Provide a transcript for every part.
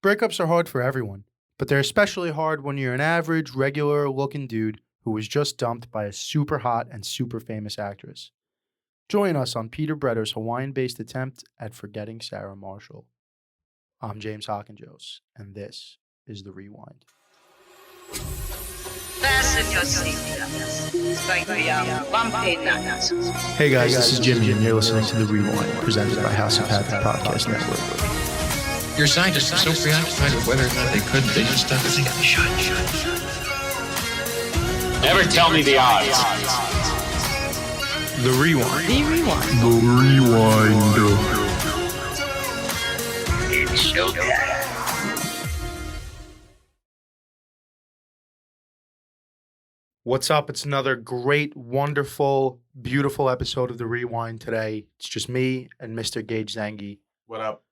Breakups are hard for everyone, but they're especially hard when you're an average, regular-looking dude who was just dumped by a super hot and super famous actress. Join us on Peter Bretter's Hawaiian-based attempt at forgetting Sarah Marshall. I'm James Hawkinjos, and this is The Rewind. Fasten your seatbelts. It's going to be a bumpy night. Hey guys, this is Jimmy, and you're listening to The Rewind, presented by House of Habit Podcast Network. Your scientists are so preoccupied with whether or not they could dangerous stuff. I think they should. Never tell me the odds. The Rewind. The Rewind. The Rewind. It's showtime. What's up? It's another great, wonderful, beautiful episode of The Rewind today. It's just me and Mr. Gage Zangi. What up?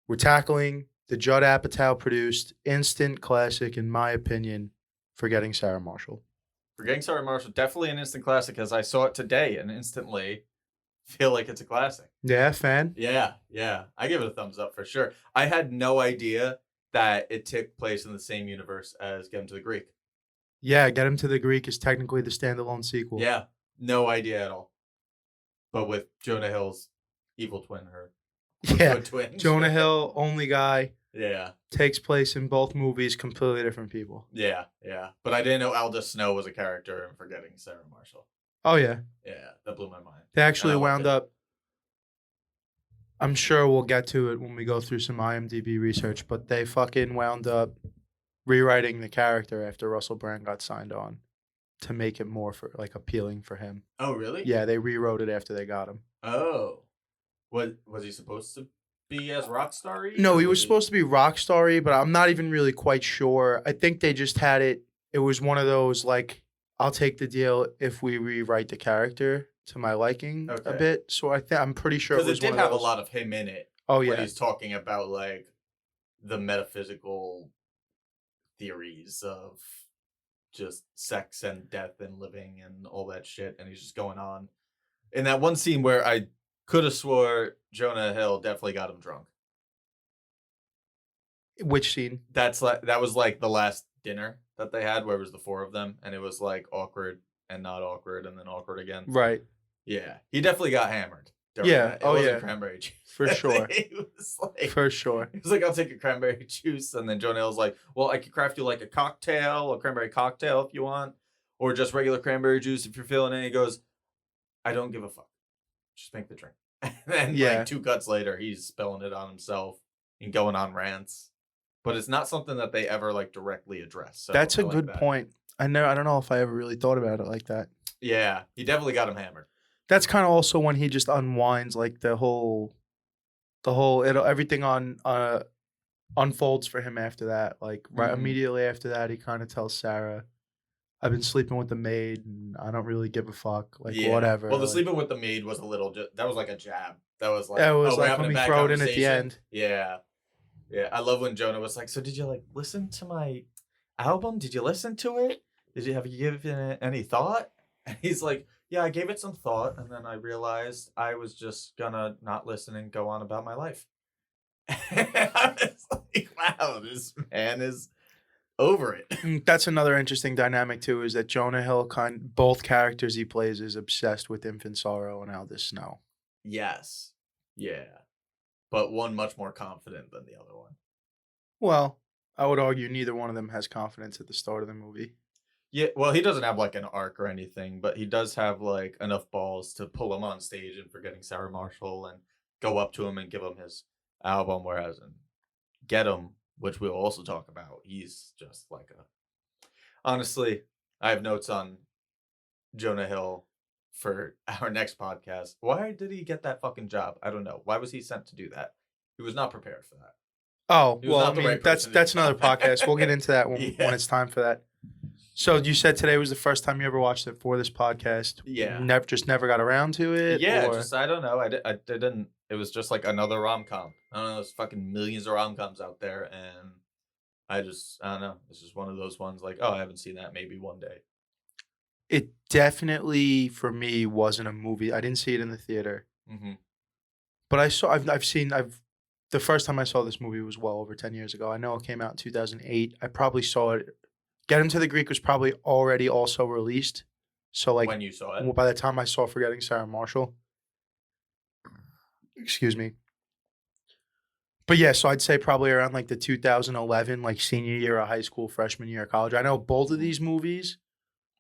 We're tackling the Judd Apatow produced instant classic, in my opinion, Forgetting Sarah Marshall. Forgetting Sarah Marshall, definitely an instant classic, as I saw it today and instantly feel like it's a classic. Yeah, fan? Yeah. I give it a thumbs up for sure. I had no idea that it took place in the same universe as Get Him to the Greek. Yeah, Get Him to the Greek is technically the standalone sequel. Yeah, no idea at all. But with Jonah Hill's evil twin or good twin. Jonah Hill, only guy, Yeah. takes place in both movies, completely different people. Yeah. But I didn't know Aldous Snow was a character in Forgetting Sarah Marshall. Oh, yeah. Yeah, that blew my mind. They actually And I wound loved up, I'm sure we'll get to it when we go through some IMDb research, but they fucking wound up rewriting the character after Russell Brand got signed on to make it more appealing for him. Oh, really? Yeah, they rewrote it after they got him. Oh. Was he supposed to be as rock star-y? No, he was supposed to be rock star-y, but I'm not even really quite sure. I think they just had it. It was one of those, I'll take the deal if we rewrite the character to my liking a Okay. bit. So I'm pretty sure it Because was it did one of have a those. lot of him in it. Oh, When yeah. he's talking about, the metaphysical theories of just sex and death and living and all that shit. And he's just going on. In that one scene where I could have swore Jonah Hill definitely got him drunk. Which scene? That was the last dinner that they had where it was the four of them. And it was awkward and not awkward and then awkward again. Right. Yeah. He definitely got hammered. during Yeah. that. It Oh, wasn't yeah. cranberry juice. For sure. He was For sure. He was like, I'll take a cranberry juice. And then Jonah Hill's like, well, I could craft you a cocktail, a cranberry cocktail if you want, or just regular cranberry juice if you're feeling it. And he goes, I don't give a fuck. Just make the drink. And then 2 cuts later, he's spilling it on himself and going on rants. But it's not something that they ever directly address. So That's I a like good that. point. I don't know if I ever really thought about it like that. Yeah, he definitely got him hammered. That's kind of also when he just unwinds everything unfolds for him after that. Right Mhm. immediately after that, he kind of tells Sarah, I've been sleeping with the maid and I don't really give a fuck. Yeah. Whatever. Well, the sleeping with the maid was a little, that was like a jab. That was That was we're having let a me bad throw it in at the conversation. end. Yeah. I love when Jonah was like, so did you listen to my album? Did you listen to it? Have you given it any thought? And he's like, yeah, I gave it some thought. And then I realized I was just gonna not listen and go on about my life. I was like, wow, this man is over it. That's another interesting dynamic too, is that Jonah Hill, both characters he plays, is obsessed with infant sorrow and Aldous Snow. Yes. Yeah. But one much more confident than the other one. Well, I would argue neither one of them has confidence at the start of the movie. Yeah, well, he doesn't have an arc or anything, but he does have enough balls to pull him on stage and Forgetting Sarah Marshall and go up to him and give him his album. Whereas in Get Him, which we'll also talk about, he's just honestly, I have notes on Jonah Hill for our next podcast. Why did he get that fucking job? I don't know. Why was he sent to do that? He was not prepared for that. Oh, He was well, not the right that's person to do another that. podcast. We'll get into that when Yeah. it's time for that. So you said today was the first time you ever watched it for this podcast. Yeah. Never got around to it? Yeah, or- I don't know. I didn't. It was just another rom-com. I don't know. There's fucking millions of rom-coms out there, and I don't know. It's just one of those ones oh, I haven't seen that. Maybe one day. It definitely, for me, wasn't a movie. I didn't see it in the theater. Mm-hmm. But I've the first time I saw this movie was well over 10 years ago. I know it came out in 2008. I probably saw it. Get Him to the Greek was probably already also released. So, like, when you saw it. by the time I saw Forgetting Sarah Marshall, excuse me. But yeah, so I'd say probably around like the 2011, like senior year of high school, freshman year of college. I know both of these movies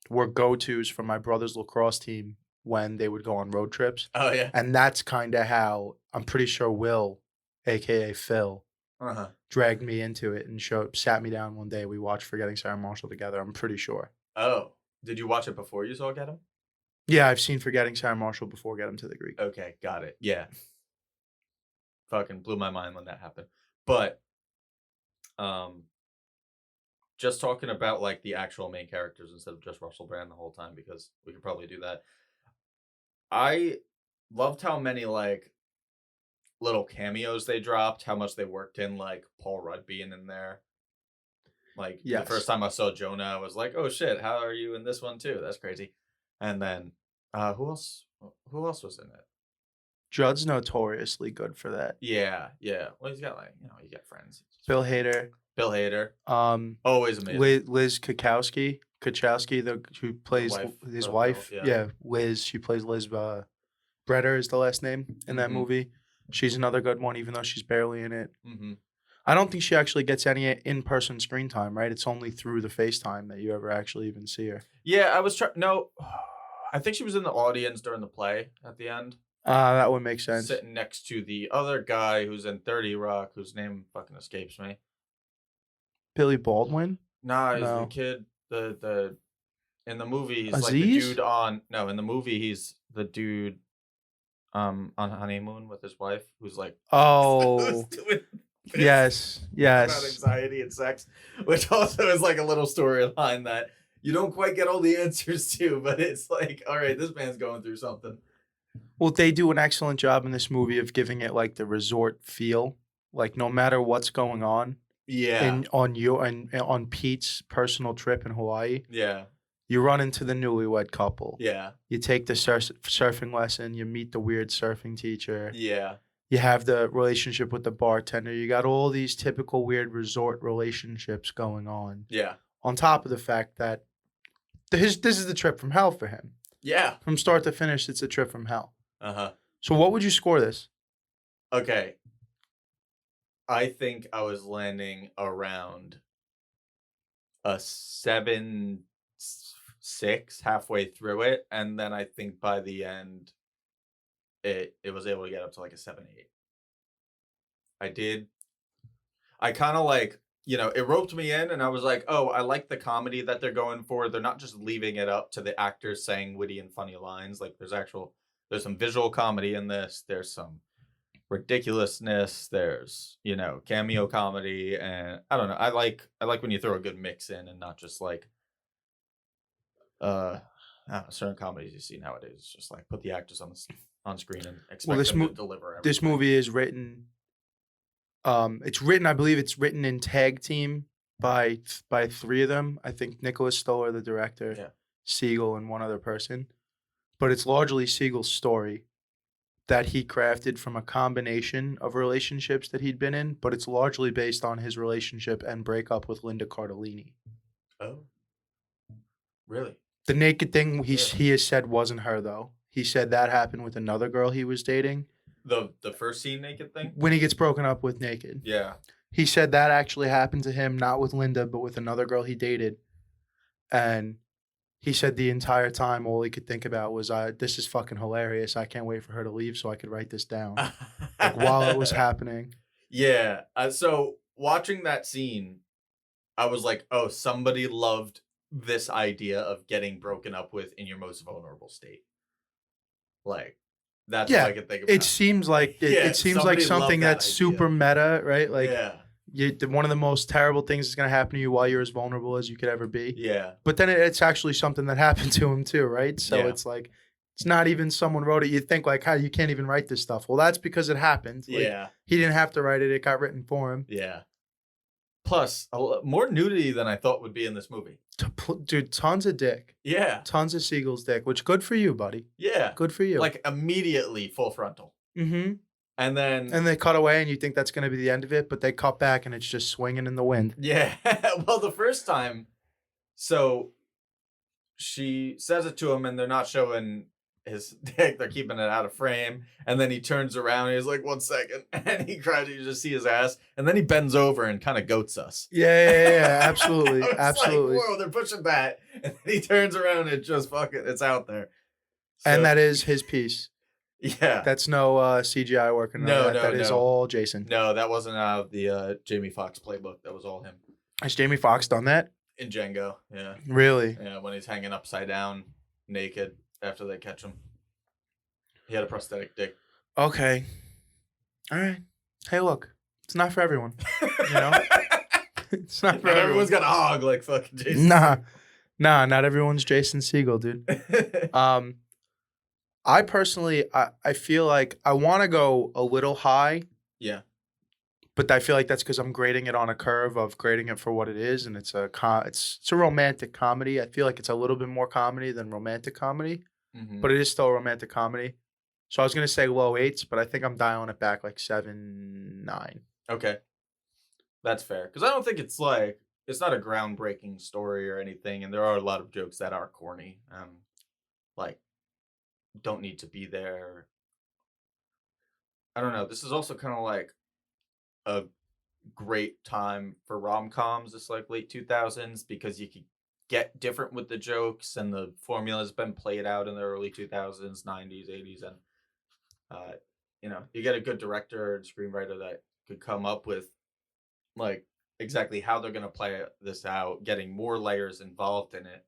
were go-tos for my brother's lacrosse team when they would go on road trips. Oh yeah. And that's kind of how I'm pretty sure Will, aka Phil, Uh-huh. dragged me into it and sat me down one day. We watched Forgetting Sarah Marshall together. I'm pretty sure. Oh, did you watch it before you saw Get Him? Yeah, I've seen Forgetting Sarah Marshall before Get Him to the Greek. Okay, got it. Yeah. Fucking blew my mind when that happened. But just talking about like the actual main characters instead of just Russell Brand the whole time, because we could probably do that. I loved how many like little cameos they dropped, how much they worked in like Paul Rudd being in there. Like the Yes. first time I saw Jonah, I was like, "Oh shit, how are you in this one too? That's crazy." And then who else was in it? Judd's notoriously good for that. Yeah. Well, he's got like, he's got friends. Bill Hader. Always amazing. Liz Kachowski, who plays wife his of wife. Bill, Yeah, Liz. She plays Liz. Breder is the last name in that Mhm. movie. She's another good one, even though she's barely in it. Mm-hmm. I don't think she actually gets any in-person screen time, right? It's only through the FaceTime that you ever actually even see her. Yeah, I was trying. No, I think she was in the audience during the play at the end. That would make sense. Sitting next to the other guy who's in 30 Rock, whose name fucking escapes me. Billy Baldwin? Nah, he's No. the kid. The in the movie he's like the Aziz? dude on. No, in the movie he's the dude on honeymoon with his wife, who's like Oh, who's doing bits yes. about anxiety and sex, which also is like a little storyline that you don't quite get all the answers to, but it's like, all right, this man's going through something. Well, they do an excellent job in this movie of giving it like the resort feel. Like no matter what's going on, Yeah, on Pete's personal trip in Hawaii, yeah, you run into the newlywed couple. yeah, You take the surfing lesson. You meet the weird surfing teacher. yeah, You have the relationship with the bartender. You got all these typical weird resort relationships going on. yeah, On top of the fact that this is the trip from hell for him. yeah. From start to finish, it's a trip from hell. Uh-huh. So what would you score this? Okay. I think I was landing around a 7.6 halfway through it, and then I think by the end it was able to get up to like a 7.8. I kind of like, it roped me in, and I was like, oh, I like the comedy that they're going for. They're not just leaving it up to the actors saying witty and funny lines. Like there's some visual comedy in this. There's some ridiculousness. There's, cameo comedy, and I don't know. I like when you throw a good mix in and not just like I don't know, certain comedies you see nowadays. It's just like put the actors on screen and expect them to deliver everything. This movie is written. I believe it's written in tag team by three of them. I think Nicholas Stoller, the director, Yeah. Siegel, and one other person. But it's largely Siegel's story that he crafted from a combination of relationships that he'd been in, but it's largely based on his relationship and breakup with Linda Cardellini. Oh, really? The naked thing he has said wasn't her, though. He said that happened with another girl he was dating. The first scene naked thing? When he gets broken up with naked. Yeah. He said that actually happened to him, not with Linda, but with another girl he dated. And he said the entire time all he could think about was, this is fucking hilarious. I can't wait for her to leave so I could write this down. Like while it was happening. Yeah. So watching that scene, I was like, oh, somebody loved this idea of getting broken up with in your most vulnerable state. Like, that's what I could think about. It seems like it seems like something that's super meta, right? Like, one of the most terrible things is going to happen to you while you're as vulnerable as you could ever be. Yeah. But then it's actually something that happened to him too, right? So it's like, it's not even someone wrote it. You'd think like, how you can't even write this stuff. Well, that's because it happened. Like, Yeah. He didn't have to write it. It got written for him. Yeah. Plus, more nudity than I thought would be in this movie. Dude, tons of dick. Yeah. Tons of Siegel's dick, which good for you, buddy. Yeah. Good for you. Like immediately full frontal. Mm-hmm. And then And they cut away, and you think that's going to be the end of it, but they cut back, and it's just swinging in the wind. yeah, well, the first time, so she says it to him, and they're not showing his dick; they're keeping it out of frame. And then he turns around, and he's like, "1 second," and he cries. You just see his ass, and then he bends over and kind of goats us. Yeah, absolutely, I was absolutely. Like, whoa, they're pushing that, and then he turns around and just it's out there. And So- that is his piece. Yeah. That's no CGI working on that. That is all Jason. No, that wasn't out of the Jamie Foxx playbook. That was all him. Has Jamie Foxx done that? In Django, yeah. Really? Yeah, when he's hanging upside down, naked, after they catch him. He had a prosthetic dick. Okay. All right. Hey, look. It's not for everyone. You know? It's not for everyone. Everyone's got a hog like fucking Jason. Nah, not everyone's Jason Siegel, dude. I personally, I feel like I want to go a little high. Yeah. But I feel like that's because I'm grading it on a curve of grading it for what it is, and it's a romantic comedy. I feel like it's a little bit more comedy than romantic comedy, but it is still a romantic comedy. So I was gonna say low 8s, but I think I'm dialing it back like 7, 9. Okay. That's fair. Because I don't think it's not a groundbreaking story or anything, and there are a lot of jokes that are corny. Like, don't need to be there. I don't know. This is also kind of like a great time for rom-coms, this like late 2000s, because you could get different with the jokes, and the formula's been played out in the early 2000s, 90s, 80s, and you get a good director and screenwriter that could come up with like exactly how they're going to play this out, getting more layers involved in it,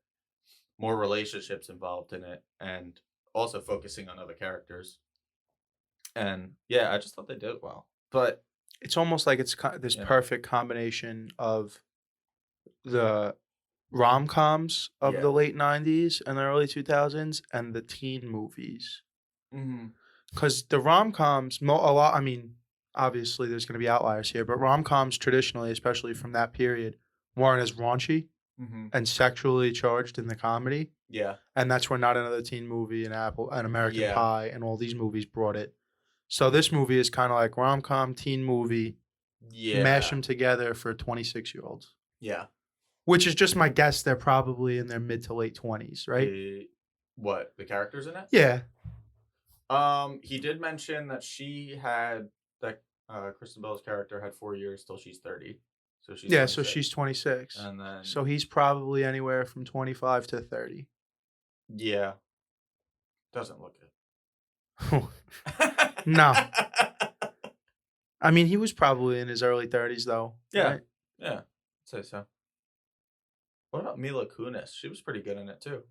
more relationships involved in it, and also focusing on other characters. And yeah, I just thought they did it well. But it's almost like it's this perfect combination of the rom-coms of the late 90s and the early 2000s and the teen movies. Because the rom-coms, obviously there's going to be outliers here, but romcoms traditionally, especially from that period, weren't as raunchy and sexually charged in the comedy. Yeah. And that's where Not Another Teen Movie and American Pie and all these movies brought it. So this movie is kind of like rom-com, teen movie, mash them together for 26-year-olds. Yeah. Which is just my guess. They're probably in their mid to late 20s, right? The characters in it? Yeah. He did mention that Kristen Bell's character had 4 years till she's 30. So she's 26. So she's 26. And then so he's probably anywhere from 25 to 30. Yeah. Doesn't look it. No. I mean, he was probably in his early 30s though. Yeah. Right? Yeah. I'd say so. What about Mila Kunis? She was pretty good in it too.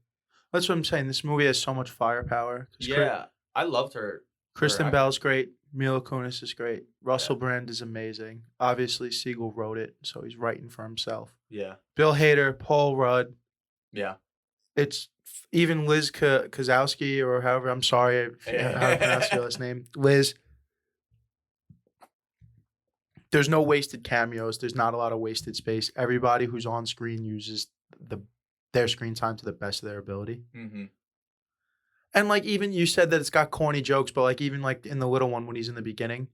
That's what I'm saying. This movie has so much firepower. Yeah. I loved her. Kristen Bell's great. Mila Kunis is great. Russell Brand is amazing. Obviously, Siegel wrote it, so he's writing for himself. Yeah. Bill Hader, Paul Rudd. Yeah. It's even Liz Kozowski, or however, I'm sorry how to pronounce your last name. Liz. There's no wasted cameos. There's not a lot of wasted space. Everybody who's on screen uses their screen time to the best of their ability. And like, even you said that it's got corny jokes, but like even like in the little one when he's in the beginning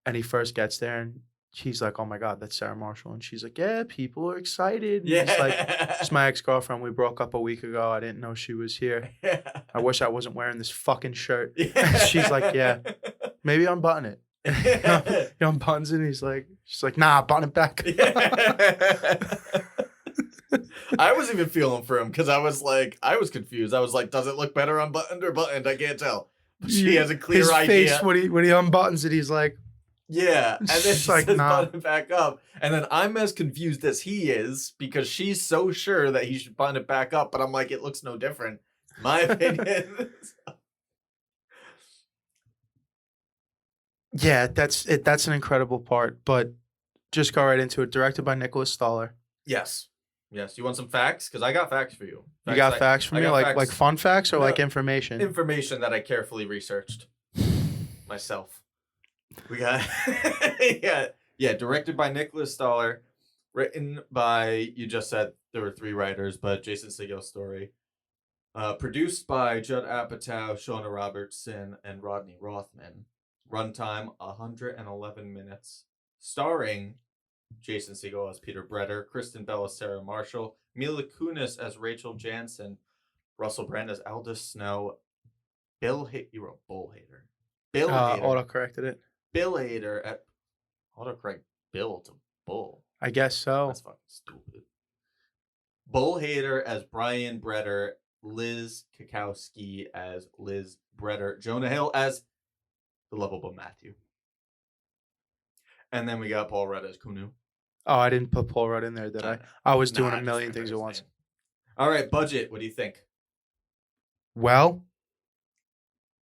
and he first gets there and she's like, "Oh my God, that's Sarah Marshall." And she's like, "Yeah, people are excited." And it's like, "It's my ex-girlfriend. We broke up a week ago. I didn't know she was here. I wish I wasn't wearing this fucking shirt." She's like, "Yeah, maybe unbutton it." He unbuttons it and she's like, "Nah, button it back." I was even feeling for him because I was confused. I was like, does it look better unbuttoned or buttoned? I can't tell. But she has a clear idea. His face when he unbuttons it, he's like, yeah. And then She's she like, says "Nah." button it back up. And then I'm as confused as he is because she's so sure that he should button it back up. But I'm like, it looks no different. My opinion. Yeah, that's it. That's an incredible part. But just go right into it. Directed by Nicholas Stoller. Yes. You want some facts? Because I got facts for you. You got facts for me? Like fun facts or No, like information? Information that I carefully researched myself. We got directed by Nicholas Stoller, written by, you just said there were 3 writers, but Jason Segal's story. Produced by Judd Apatow, Shauna Robertson, and Rodney Rothman. runtime 111 minutes, starring Jason Siegel as Peter Bretter, Kristen Bell as Sarah Marshall, Mila Kunis as Rachel Jansen, Russell Brand as Aldous Snow, you wrote Bull Hader. Bill Hader. Auto-corrected it. Bill Hader at autocorrect Bill to Bull. I guess so. That's fucking stupid. Bull Hader as Brian Bretter, Liz Kukowski as Liz Bretter, Jonah Hill as the lovable Matthew. And then we got Paul Rudd as Kunu. Oh, I didn't put Paul Rudd in there, did I? I was doing a million things at once. All right, budget. What do you think? Well,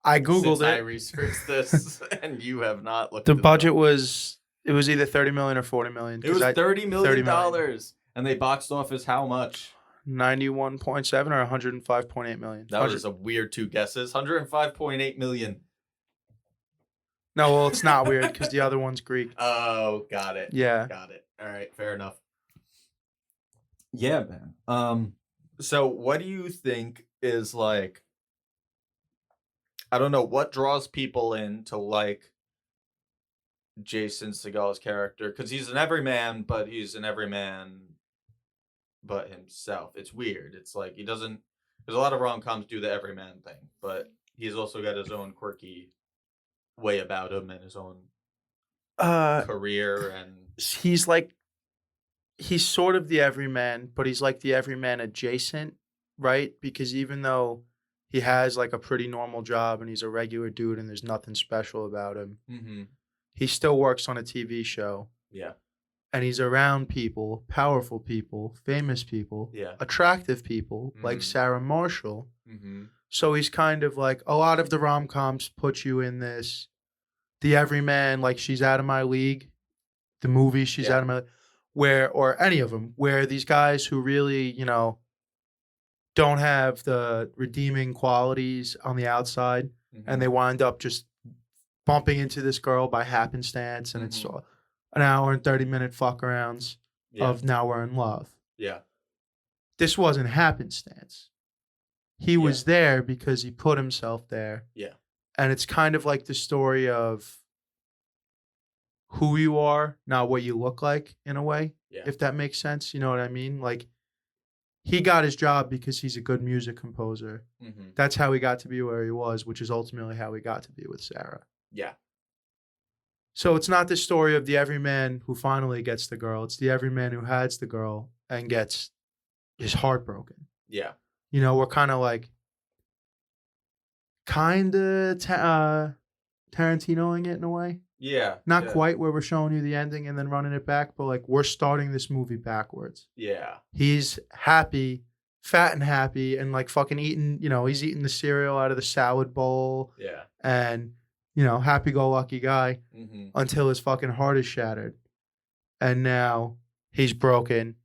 I Googled Since I it. researched this, and you have not looked The it up. budget was either 30 million or 40 million. It was $30 million. $30 million. And they boxed office how much? 91.7 or 105.8 million. That was a weird two guesses. 105.8 million. No, well, it's not weird because the other one's Greek. Oh, got it. Yeah. Got it. All right, fair enough. Yeah, man. So what do you think is like, I don't know, what draws people in to like Jason Segal's character? Because he's an everyman, but he's an everyman but himself. It's weird. It's like he doesn't, there's a lot of rom-coms do the everyman thing, but he's also got his own quirky way about him and his own career, and he's sort of the everyman, but he's like the everyman adjacent, right? Because even though he has like a pretty normal job and he's a regular dude and there's nothing special about him, he still works on a TV show. Yeah. And he's around people, powerful people, famous people, attractive people like Sarah Marshall. So he's kind of like, a lot of the rom-coms put you in this, the everyman, like She's Out of My League, the movie She's Out of My League, or any of them, where these guys who really, you know, don't have the redeeming qualities on the outside, and they wind up just bumping into this girl by happenstance, and it's an hour and 30-minute fuck arounds of now we're in love. Yeah. This wasn't happenstance. He was there because he put himself there. Yeah. And it's kind of like the story of who you are, not what you look like, in a way, if that makes sense. You know what I mean? Like, he got his job because he's a good music composer. That's how he got to be where he was, which is ultimately how he got to be with Sarah. Yeah. So it's not the story of the everyman who finally gets the girl. It's the everyman who has the girl and gets his heart broken. Yeah. You know, we're kind of like, Tarantinoing it in a way. Yeah. Not quite where we're showing you the ending and then running it back, but like we're starting this movie backwards. Yeah. He's happy, fat and happy, and like fucking eating, you know, he's eating the cereal out of the salad bowl. Yeah. And, you know, happy-go-lucky guy until his fucking heart is shattered. And now he's broken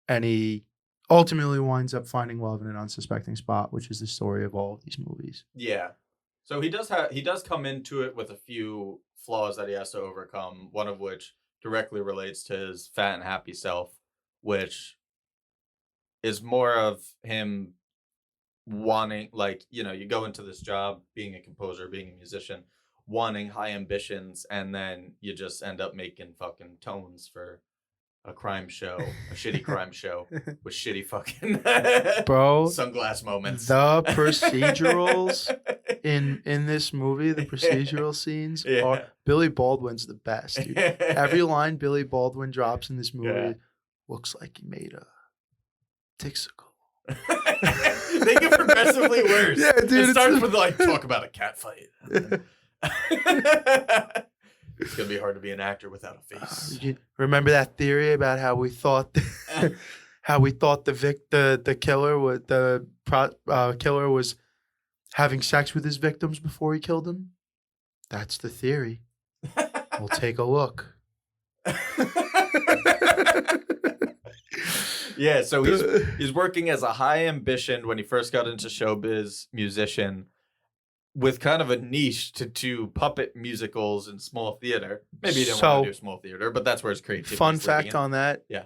and he ultimately winds up finding love in an unsuspecting spot, which is the story of all of these movies. Yeah. So he does come into it with a few flaws that he has to overcome, one of which directly relates to his fat and happy self, which is more of him wanting, like, you know, you go into this job being a composer, being a musician, wanting high ambitions, and then you just end up making fucking tones for a crime show, a shitty crime show with shitty fucking sunglass moments. The procedurals in this movie, the procedural scenes are Billy Baldwin's the best, dude. Every line Billy Baldwin drops in this movie looks like he made a Dixicle. They get progressively worse. Yeah, dude. It starts with like talk about a cat fight. It's gonna be hard to be an actor without a face. Remember that theory about how we thought the killer was having sex with his victims before he killed them? That's the theory. We'll take a look. Yeah, so he's working as a high ambition when he first got into showbiz musician, with kind of a niche to puppet musicals and small theater. Maybe he didn't want to do small theater, but that's where his creativity. Fun fact on that. Yeah.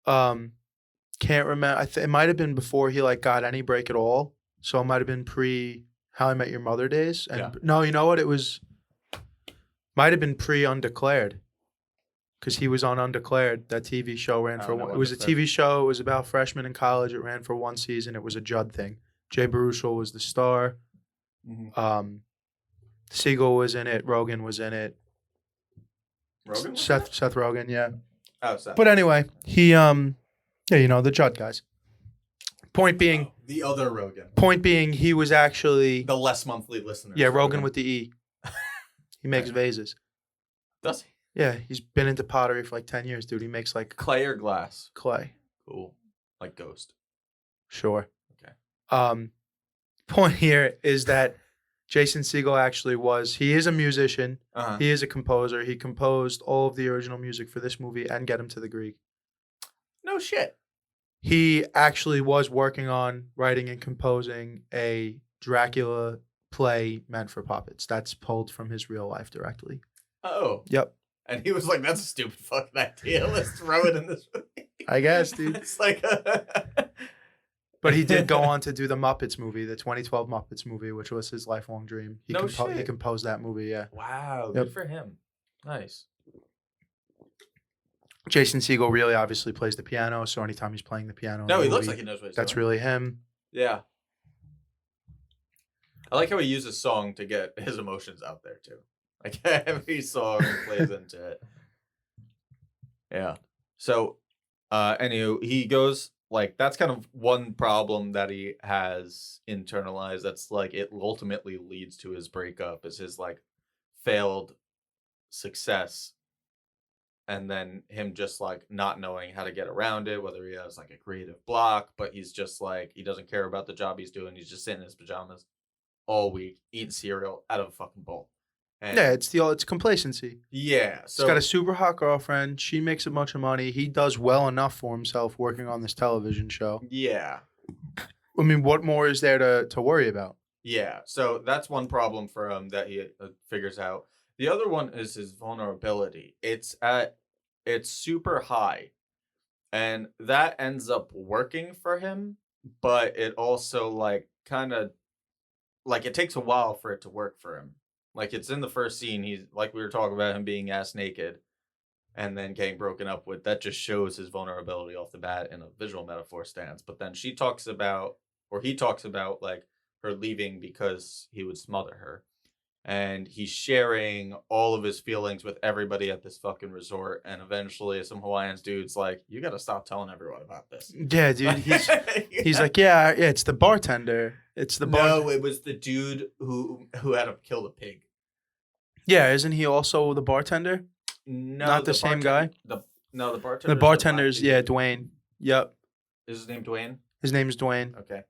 Can't remember. It might have been before he like got any break at all. So it might have been pre How I Met Your Mother days. And no, you know what? It was Might have been pre-Undeclared. Because he was on Undeclared. That TV show ran for one. It was a TV show. It was about freshmen in college. It ran for one season. It was a Judd thing. Jay Baruchel was the star. Mhm. Siegel was in it. Rogen was in it. Rogan? Seth Rogen, yeah. Oh, Seth. But anyway, he the Judd guys. Point being, the other Rogan. he was actually The less monthly listeners. yeah, Rogan with the E. He makes vases. Does he? Yeah, he's been into pottery for like 10 years, dude. He makes like Clay or glass? clay. Cool. Like Ghost. Sure. Okay. Point here is that Jason Siegel actually he is a musician. Uh-huh. He is a composer. He composed all of the original music for this movie and Get Him to the Greek. No shit. He actually was working on writing and composing a Dracula play meant for puppets. That's pulled from his real life directly. Oh. Yep. And he was like, that's a stupid fucking idea. Let's throw it in this movie. I guess, dude. It's like... But he did go on to do the Muppets movie, the 2012 Muppets movie, which was his lifelong dream. He composed that movie, yeah. Wow. Yep. Good for him. Nice. Jason Siegel really obviously plays the piano, so anytime he's playing the piano, No, in the he looks movie, like he knows what he's that's doing. really him. Yeah. I like how he uses song to get his emotions out there, too. Like, every song plays into it. Yeah. So, anywho, he goes, like, that's kind of one problem that he has internalized. That's, like, it ultimately leads to his breakup, is his, like, failed success. And then him just, like, not knowing how to get around it, whether he has, like, a creative block, but he's just, like, he doesn't care about the job he's doing. He's just sitting in his pajamas all week, eating cereal out of a fucking bowl. And Yeah, it's complacency. yeah. He's So got a super hot girlfriend. She makes a bunch of money. He does well enough for himself working on this television show. yeah. I mean, what more is there to worry about? Yeah. So that's one problem for him that he figures out. The other one is his vulnerability. It's super high. And that ends up working for him, but it also like kind of like it takes a while for it to work for him. Like it's in the first scene, he's like we were talking about him being ass naked and then getting broken up with. That just shows his vulnerability off the bat in a visual metaphor stance. But then he talks about like her leaving because he would smother her. And he's sharing all of his feelings with everybody at this fucking resort. And eventually some Hawaiian dude's like, you got to stop telling everyone about this. Yeah, dude. He's like, yeah, it's the bartender. It's the No, it was the dude who had to kill the pig. Yeah, isn't he also the bartender? No, Not the same guy? The bartender. The bartender's, yeah, Dwayne. Yep. Is his name Dwayne? His name is Dwayne. Okay.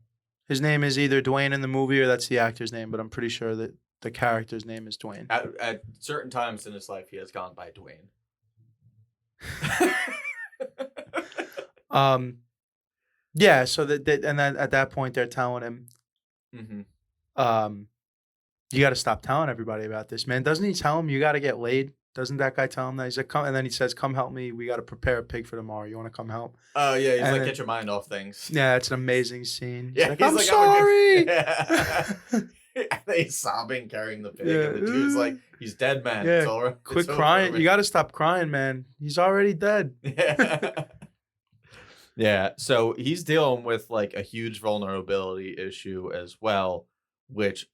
His name is either Dwayne in the movie or that's the actor's name, but I'm pretty sure that the character's name is Dwayne. At certain times in his life, he has gone by Dwayne. Yeah, so and then at that point they're telling him, Mm-hmm. You got to stop telling everybody about this, man. Doesn't he tell him you got to get laid? Doesn't that guy tell him that? He's like, come, and then he says, come help me. We got to prepare a pig for tomorrow. You want to come help? Oh, yeah. He's And like, then- get your mind off things. Yeah, it's an amazing scene. Yeah, He's like, he's I'm like, sorry. Yeah. And he's sobbing, carrying the pig. Yeah. And the dude's like, he's dead, man. Yeah, It's all right. Quit It's over crying. with." You got to stop crying, man. He's already dead. Yeah. Yeah. So he's dealing with like a huge vulnerability issue as well, which,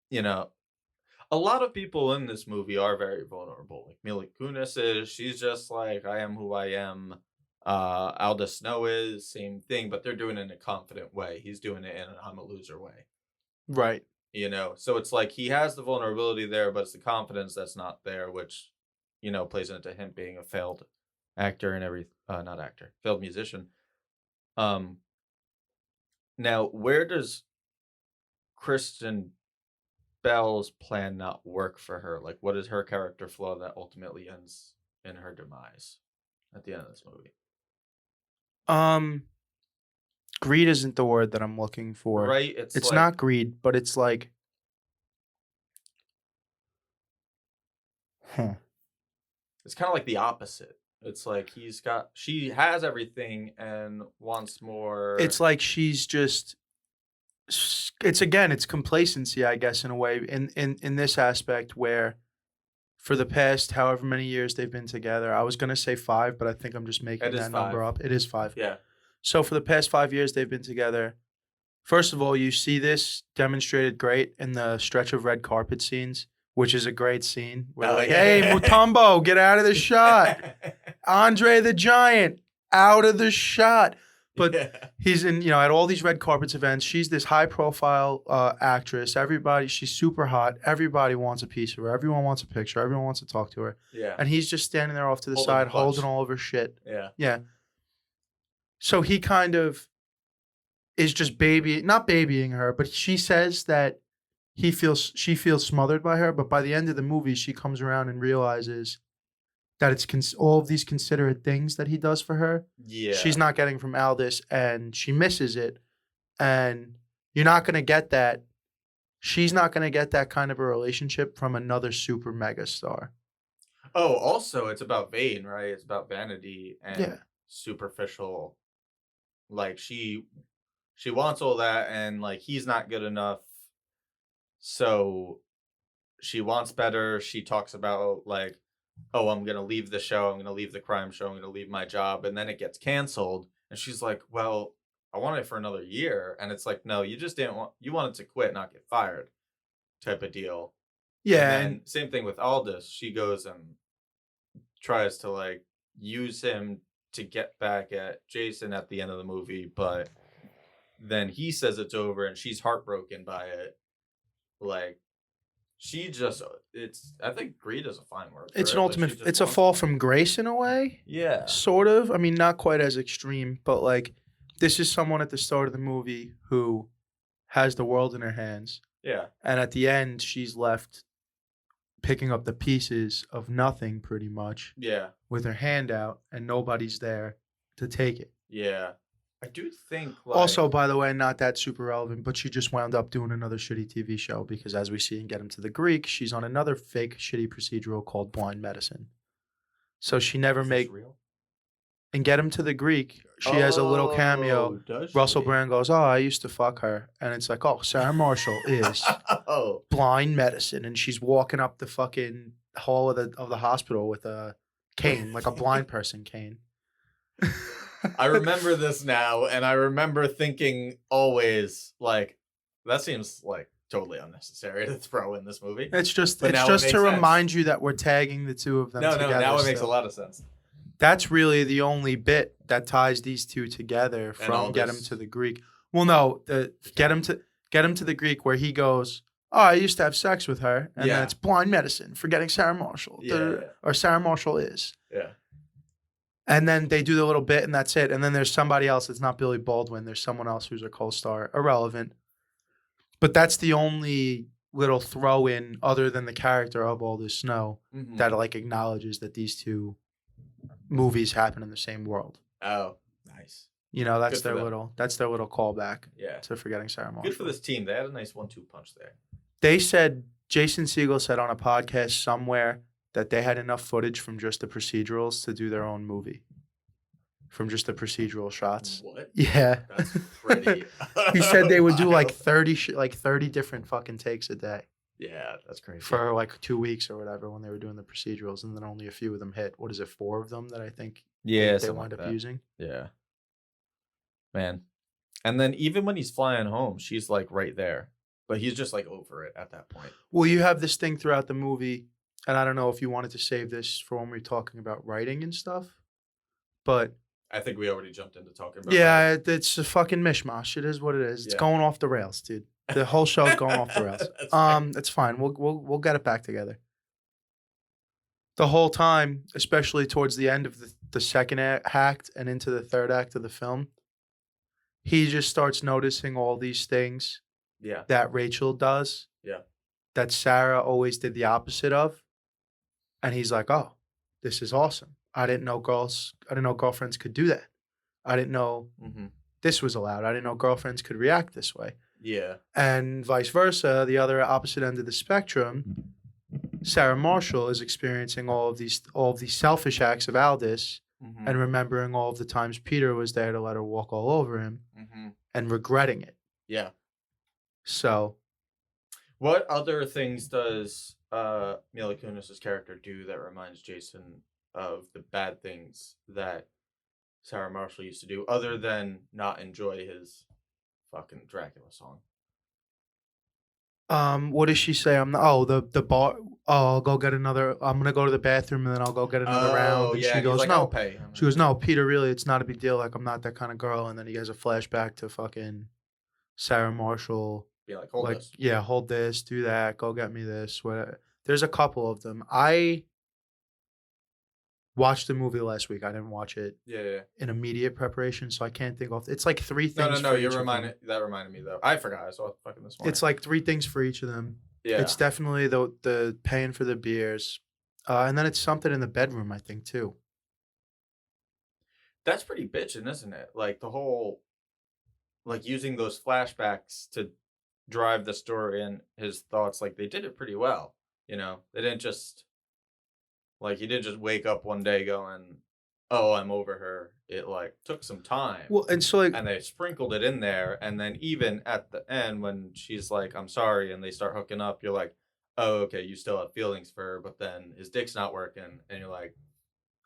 you know, a lot of people in this movie are very vulnerable. Like Mila Kunis is, she's just like, I am who I am. Alda Snow is, same thing, but they're doing it in a confident way. He's doing it in an I'm a loser way. Right. You know, so it's like he has the vulnerability there, but it's the confidence that's not there, which, you know, plays into him being a failed actor and not actor, failed musician. Now, where does Kristen Bell's plan not work for her? Like, what is her character flaw that ultimately ends in her demise at the end of this movie? Greed isn't the word that I'm looking for. Right? It's like, not greed, but it's like, it's kind of like the opposite. It's like she has everything and wants more. It's like she's just. It's complacency, I guess, in a way. In this aspect, where for the past however many years they've been together. I was going to say 5, but I think I'm just making It is that number 5. up. It is 5. Yeah. So for the past 5 years they've been together. First of all, you see this demonstrated great in the stretch of red carpet scenes, which is a great scene. Where Oh, like, yeah. hey, Mutombo, get out of the shot. Andre the Giant, out of the shot. But he's in, at all these red carpets events. She's this high-profile actress. She's super hot. Everybody wants a piece of her. Everyone wants a picture. Everyone wants to talk to her. Yeah. And he's just standing there off to the Holding side, the clutch. holding all of her shit. Yeah. Yeah. So he kind of is just not babying her, but she says that she feels smothered by her. But by the end of the movie, she comes around and realizes that it's all of these considerate things that he does for her. Yeah. She's not getting from Aldous, and she misses it. And you're not going to get that. She's not going to get that kind of a relationship from another super mega star. Oh, also, it's about vain, right? It's about vanity and superficial. Like, she wants all that, and, like, he's not good enough. So she wants better. She talks about, like, oh, I'm going to leave the show. I'm going to leave the crime show. I'm going to leave my job. And then it gets canceled. And she's like, well, I wanted it for another year. And it's like, no, you just you wanted to quit, not get fired type of deal. Yeah. And then same thing with Aldous. She goes and tries to, like, use him to get back at Jason at the end of the movie. But then he says it's over and she's heartbroken by it. Like, I think greed is a fine word. It's an ultimate, it's a fall from grace in a way. Yeah. Sort of. I mean, not quite as extreme, but like, this is someone at the start of the movie who has the world in her hands. Yeah. And at the end, she's left picking up the pieces of nothing pretty much. Yeah. With her hand out and nobody's there to take it. Yeah. I do think, like... Also, by the way, not that super relevant, but she just wound up doing another shitty TV show because as we see in Get Him to the Greek, she's on another fake shitty procedural called Blind Medicine. So she never made... real? In Get Him to the Greek, she has a little cameo. Russell Brand goes, oh, I used to fuck her. And it's like, oh, Sarah Marshall is Blind Medicine. And she's walking up the fucking hall of the hospital with a cane, like a blind person cane. I remember this now, and I remember thinking always, like, that seems like totally unnecessary to throw in this movie. It's just to remind you that we're tagging the two of them together. No, now it makes a still. lot of sense. That's really the only bit that ties these two together from Get Him to the Greek. Well, no, Get Him to the Greek where he goes, oh, I used to have sex with her, and then it's Blind Medicine, forgetting Sarah Marshall. Or Sarah Marshall is. Yeah. And then they do the little bit, and that's it. And then there's somebody else that's not Billy Baldwin. There's someone else who's a co-star. Irrelevant. But that's the only little throw-in other than the character of Aldous Snow that, like, acknowledges that these two movies happen in the same world. Oh, nice. That's their little callback to forgetting Sarah Marshall. Good for this team. They had a nice 1-2 punch there. They said, Jason Siegel said on a podcast somewhere that they had enough footage from just the procedurals to do their own movie. From just the procedural shots. What? Yeah. That's pretty. He said they would do like 30 different fucking takes a day. Yeah, that's crazy. For like 2 weeks or whatever when they were doing the procedurals, and then only a few of them hit. What is it, 4 of them that I think they wind up using? Yeah. Man. And then even when he's flying home, she's like right there. But he's just like over it at that point. Well, you have this thing throughout the movie, and I don't know if you wanted to save this for when we're talking about writing and stuff, but... I think we already jumped into talking about it's a fucking mishmash. It is what it is. It's going off the rails, dude. The whole show's going off the rails. It's fine. We'll get it back together. The whole time, especially towards the end of the second act and into the third act of the film, he just starts noticing all these things that Rachel does that Sarah always did the opposite of. And he's like, oh, this is awesome. I didn't know girlfriends could do that. I didn't know this was allowed. I didn't know girlfriends could react this way. Yeah. And vice versa, the other opposite end of the spectrum, Sarah Marshall is experiencing all of these selfish acts of Aldous and remembering all of the times Peter was there to let her walk all over him and regretting it. Yeah. So. What other things does Mila Kunis's character do that reminds Jason of the bad things that Sarah Marshall used to do, other than not enjoy his fucking Dracula song? What does she say? I'm not. Oh, the bar. Oh, I'll go get another. I'm gonna go to the bathroom and then I'll go get another round. And yeah, she and he's goes, like, I'll no. pay. She goes, no, Peter. Really, it's not a big deal. Like I'm not that kind of girl. And then he has a flashback to fucking Sarah Marshall. Be like, hold this. Yeah, hold this, do that, go get me this. What? There's a couple of them. I watched the movie last week. I didn't watch it Yeah. in immediate preparation, so I can't think of. It's like three No, things. no. For You each of them. that reminded me though. I forgot. I saw it fucking this morning. It's like three things for each of them. Yeah. It's definitely the paying for the beers, and then it's something in the bedroom, I think too. That's pretty bitchin', isn't it? Like the whole, like using those flashbacks to drive the story and his thoughts. Like they did it pretty well. You know, they didn't just like he didn't just wake up one day going, "Oh, I'm over her." It like took some time. Well, and so like, and they sprinkled it in there, and then even at the end when she's like, "I'm sorry," and they start hooking up, you're like, "Oh, okay, you still have feelings for her," but then his dick's not working, and you're like,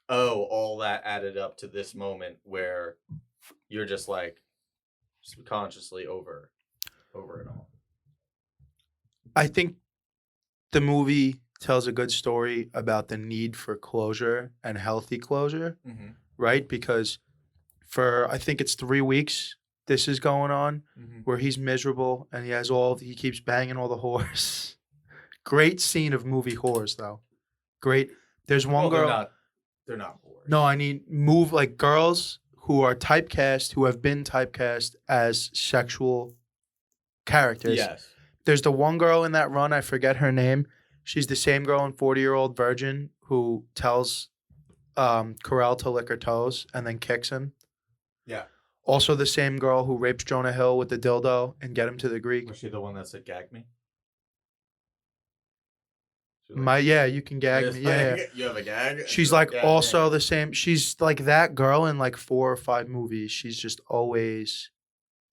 "Oh, all that added up to this moment where you're just like subconsciously over it all." I think the movie tells a good story about the need for closure and healthy closure, right? Because for I think it's 3 weeks this is going on where he's miserable and he keeps banging all the whores. Great scene of movie whores though. Great. There's one girl. They're not whores. No, I mean like girls who are typecast, who have been typecast as sexual characters. Yes. There's the one girl in that run, I forget her name. She's the same girl in 40-Year-Old Virgin who tells Carell to lick her toes and then kicks him. Yeah. Also the same girl who rapes Jonah Hill with the dildo and get him to the Greek. Was she the one that said gag me? You can gag me. Yeah. You have a gag? She's like also the same. She's like that girl in like 4 or 5 movies. She's just always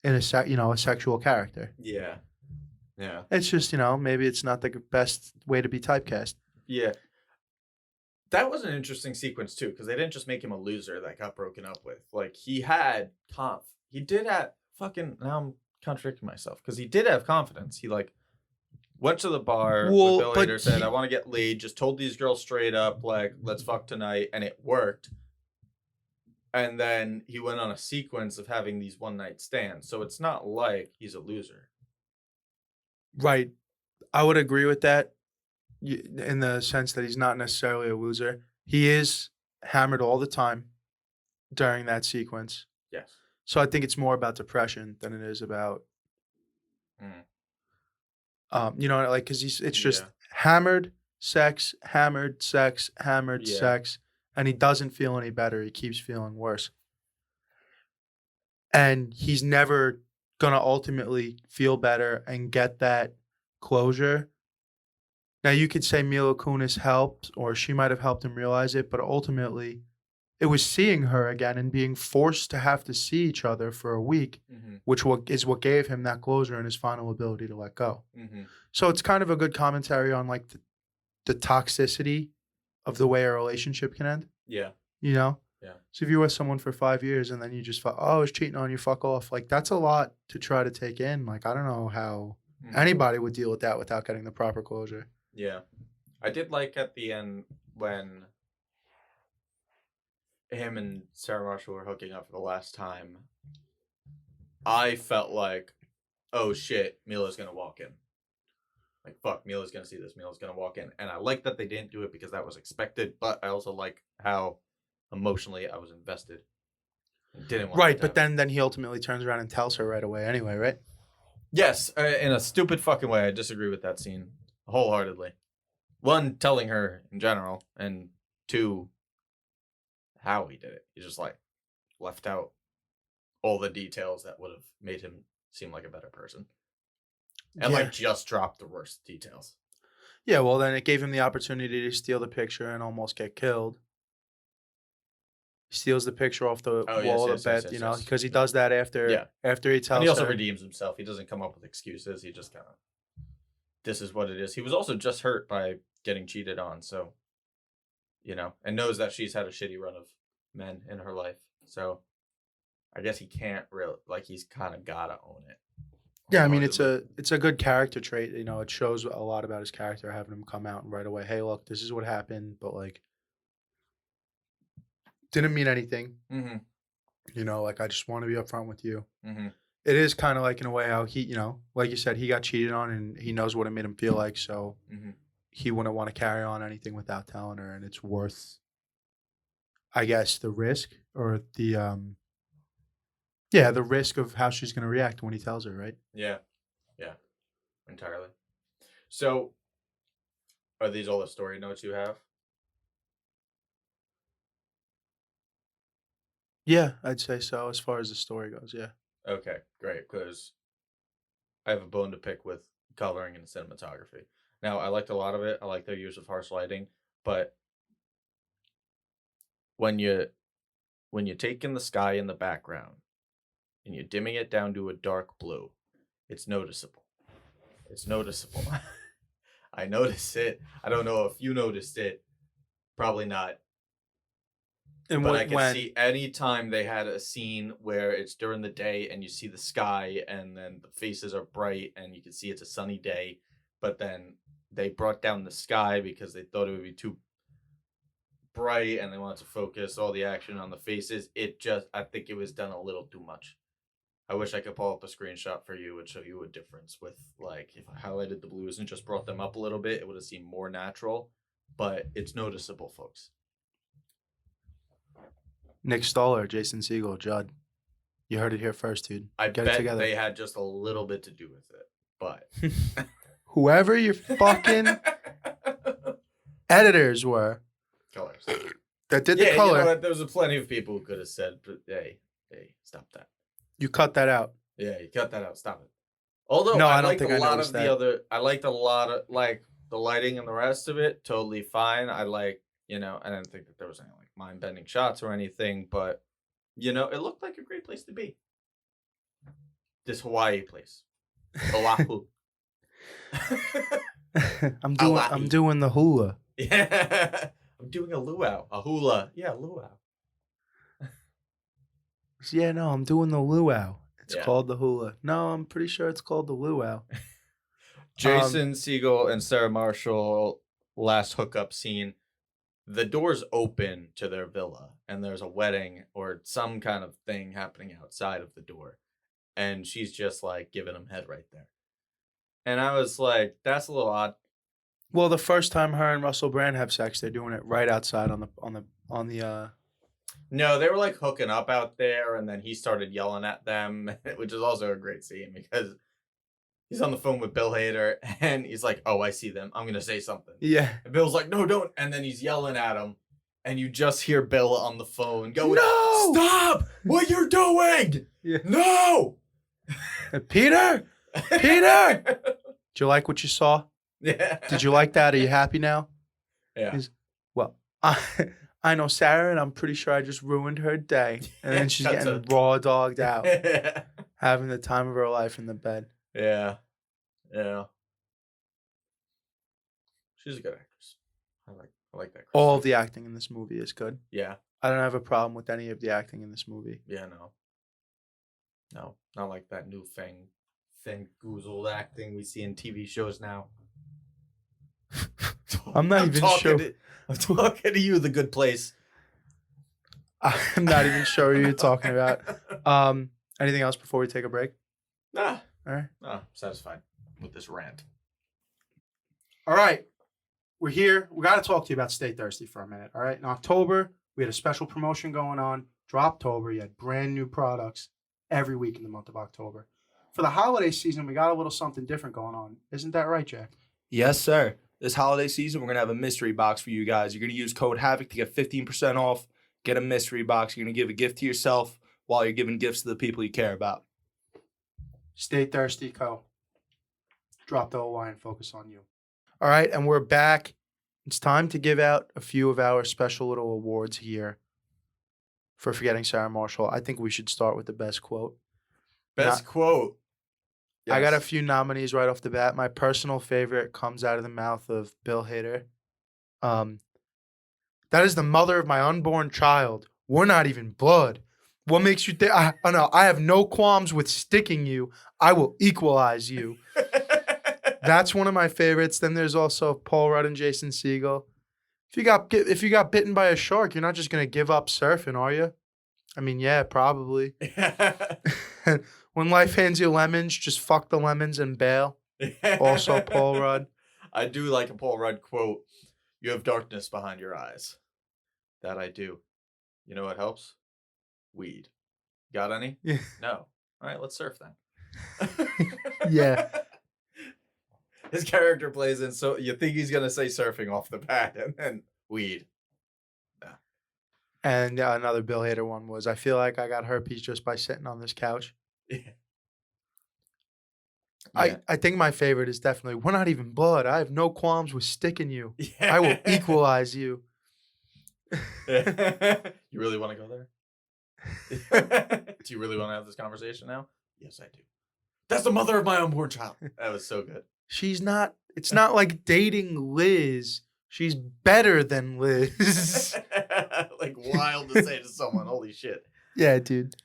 in a sexual character. Yeah. Yeah. It's just, maybe it's not the best way to be typecast. Yeah. That was an interesting sequence too, because they didn't just make him a loser that got broken up with. Like he did have fucking, now I'm contradicting myself, because he did have confidence. He like went to the bar with Bill Hader, said, "I want to get laid," just told these girls straight up, like, "Let's fuck tonight," and it worked. And then he went on a sequence of having these one-night stands. So it's not like he's a loser. Right. I would agree with that in the sense that he's not necessarily a loser. He is hammered all the time during that sequence. Yes. So I think it's more about depression than it is about, because it's just hammered, sex, sex, and he doesn't feel any better. He keeps feeling worse. And he's never going to ultimately feel better and get that closure. Now, you could say Mila Kunis helped, or she might have helped him realize it, but ultimately, it was seeing her again and being forced to have to see each other for a week, which is what gave him that closure and his final ability to let go. So it's kind of a good commentary on like the toxicity of the way a relationship can end. Yeah. Yeah. So if you're with someone for 5 years and then you just I was cheating on you, fuck off. Like that's a lot to try to take in. Like I don't know how anybody would deal with that without getting the proper closure. Yeah. I did like at the end when him and Sarah Marshall were hooking up for the last time. I felt like, oh shit, Mila's gonna walk in. Like, fuck, Mila's gonna see this. Mila's gonna walk in. And I like that they didn't do it because that was expected, but I also like how emotionally I was invested. Didn't want right, but then he ultimately turns around and tells her right away anyway, right? Yes, in a stupid fucking way. I disagree with that scene wholeheartedly. 1, telling her in general, and 2, how he did it. He just like left out all the details that would have made him seem like a better person. And like just dropped the worst details. Yeah, well then it gave him the opportunity to steal the picture and almost get killed. He steals the picture off the wall of the bed, because he does that after he tells her. And he also redeems himself. He doesn't come up with excuses. He just kind of, this is what it is. He was also just hurt by getting cheated on. So, and knows that she's had a shitty run of men in her life. So, I guess he can't really, he's kind of gotta own it. Yeah, I mean, it's a good character trait. It shows a lot about his character, having him come out and right away, hey, look, this is what happened, but didn't mean anything. I just want to be upfront with you. It is kind of in a way how he, like you said, he got cheated on and he knows what it made him feel like. So he wouldn't want to carry on anything without telling her, and it's worth, I guess, the risk or the risk of how she's going to react when he tells her, right? Yeah, entirely. So, are these all the story notes you have? Yeah, I'd say so as far as the story goes, yeah. Okay, great, because I have a bone to pick with coloring and cinematography. Now, I liked a lot of it. I like their use of harsh lighting, but when you're taking the sky in the background and you're dimming it down to a dark blue, it's noticeable. It's noticeable. I noticed it. I don't know if you noticed it. Probably not. And but I can see any time they had a scene where it's during the day and you see the sky and then the faces are bright and you can see it's a sunny day, but then they brought down the sky because they thought it would be too bright and they wanted to focus all the action on the faces. I think it was done a little too much. I wish I could pull up a screenshot for you and show you a difference with if I highlighted the blues and just brought them up a little bit, it would have seemed more natural, but it's noticeable, folks. Nick Stoller, Jason Siegel, Judd. You heard it here first, dude. I bet they had just a little bit to do with it, but whoever your fucking editors were colors that did the color. There was plenty of people who could have said, hey, stop that. You cut that out. Yeah, you cut that out. Stop it. Although no, I liked a lot of the other. I liked a lot of the lighting and the rest of it. Totally fine. I I didn't think that there was any mind-bending shots or anything, but it looked like a great place to be. This Hawaii place, Oahu. I'm doing the hula. Yeah, I'm doing a luau, a hula. Yeah, luau. Yeah, no, I'm doing the luau. It's called the hula. No, I'm pretty sure it's called the luau. Jason Siegel and Sarah Marshall last hookup scene. The doors open to their villa, and there's a wedding or some kind of thing happening outside of the door, and she's just giving him head right there. And I was like, that's a little odd. Well, the first time her and Russell Brand have sex, they're doing it right outside on the. No, they were hooking up out there, and then he started yelling at them, which is also a great scene because he's on the phone with Bill Hader, and he's like, oh, I see them. I'm going to say something. Yeah. And Bill's like, no, don't. And then he's yelling at him, and you just hear Bill on the phone going, no! Stop what you're doing! Yeah. No! Peter! Peter! Did you like what you saw? Yeah. Did you like that? Are you happy now? Yeah. Well, I know Sarah, and I'm pretty sure I just ruined her day. And then she's getting raw dogged out, having the time of her life in the bed. Yeah. She's a good actress. I like that. All of the acting in this movie is good. Yeah. I don't have a problem with any of the acting in this movie. Yeah, no, not like that new goozled acting we see in TV shows now. I'm not even sure. I'm talking to you, The Good Place. I'm not even sure what you're talking about. Anything else before we take a break? Nah. All right. Nah, satisfied with this rant. All right. We're here. We got to talk to you about Stay Thirsty for a minute. All right. In October, we had a special promotion going on. Droptober. You had brand new products every week in the month of October. For the holiday season, we got a little something different going on. Isn't that right, Jack? Yes, sir. This holiday season, we're going to have a mystery box for you guys. You're going to use code HAVOC to get 15% off. Get a mystery box. You're going to give a gift to yourself while you're giving gifts to the people you care about. Stay Thirsty Co. Drop the OY and focus on you. All right, and we're back. It's time to give out a few of our special little awards here for Forgetting Sarah Marshall. I think we should start with the best quote. Best quote. I got a Yes. few nominees right off the bat. My personal favorite comes out of the mouth of Bill Hader. That is the mother of my unborn child. We're not even blood. What makes you think? Oh no, I have no qualms with sticking you. I will equalize you. That's one of my favorites. Then there's also Paul Rudd and Jason Siegel. If you got bitten by a shark, you're not just gonna give up surfing, are you? I mean, yeah, probably. When life hands you lemons, just fuck the lemons and bail. Also, Paul Rudd. I do like a Paul Rudd quote. You have darkness behind your eyes. That I do. You know what helps? Weed. Got any? Yeah. No. All right, let's surf then. Yeah. His character plays in, so you think he's gonna say surfing off the bat, and then weed. And another Bill Hader one was, I feel like I got herpes just by sitting on this couch. Yeah. I think my favorite is definitely, we're not even blood. I have no qualms with sticking you. Yeah. I will equalize you. You really want to go there? Do you really want to have this conversation now? Yes, I do. That's the mother of my unborn child. That was so good. It's not like dating Liz. She's better than Liz. Like wild to say to someone. Holy shit. Yeah, dude.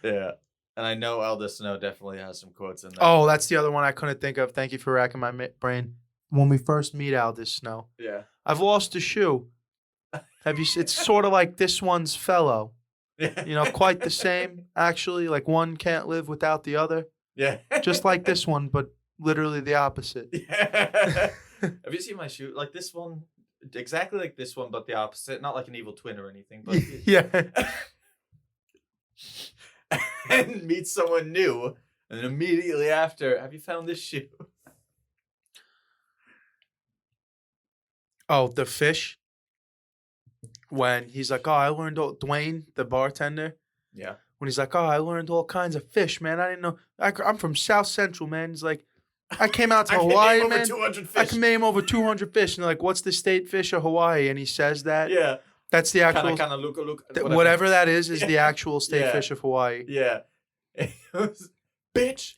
Yeah. And I know Elder Snow definitely has some quotes in there. Oh, that's the other one I couldn't think of. Thank you for racking my brain. When we first meet Aldous Snow, Yeah. I've lost a shoe. It's sort of like this one's fellow. Yeah. Quite the same, actually. Like one can't live without the other. Yeah. Just like this one, but literally the opposite. Yeah. Have you seen my shoe? Like this one, exactly like this one, but the opposite. Not like an evil twin or anything, but Yeah. and meet someone new, and then immediately after, have you found this shoe? Oh, the fish. When he's like, oh, I learned Dwayne, the bartender. Yeah. When he's like, oh, I learned all kinds of fish, man. I didn't know. I'm from South Central, man. He's like, I came out to Hawaii, man. 200 fish. I can name over 200 fish. And they're like, what's the state fish of Hawaii? And he says that. Yeah. That's the actual. Kind of look. Whatever that is the actual state Yeah. fish of Hawaii. Yeah. It was, bitch.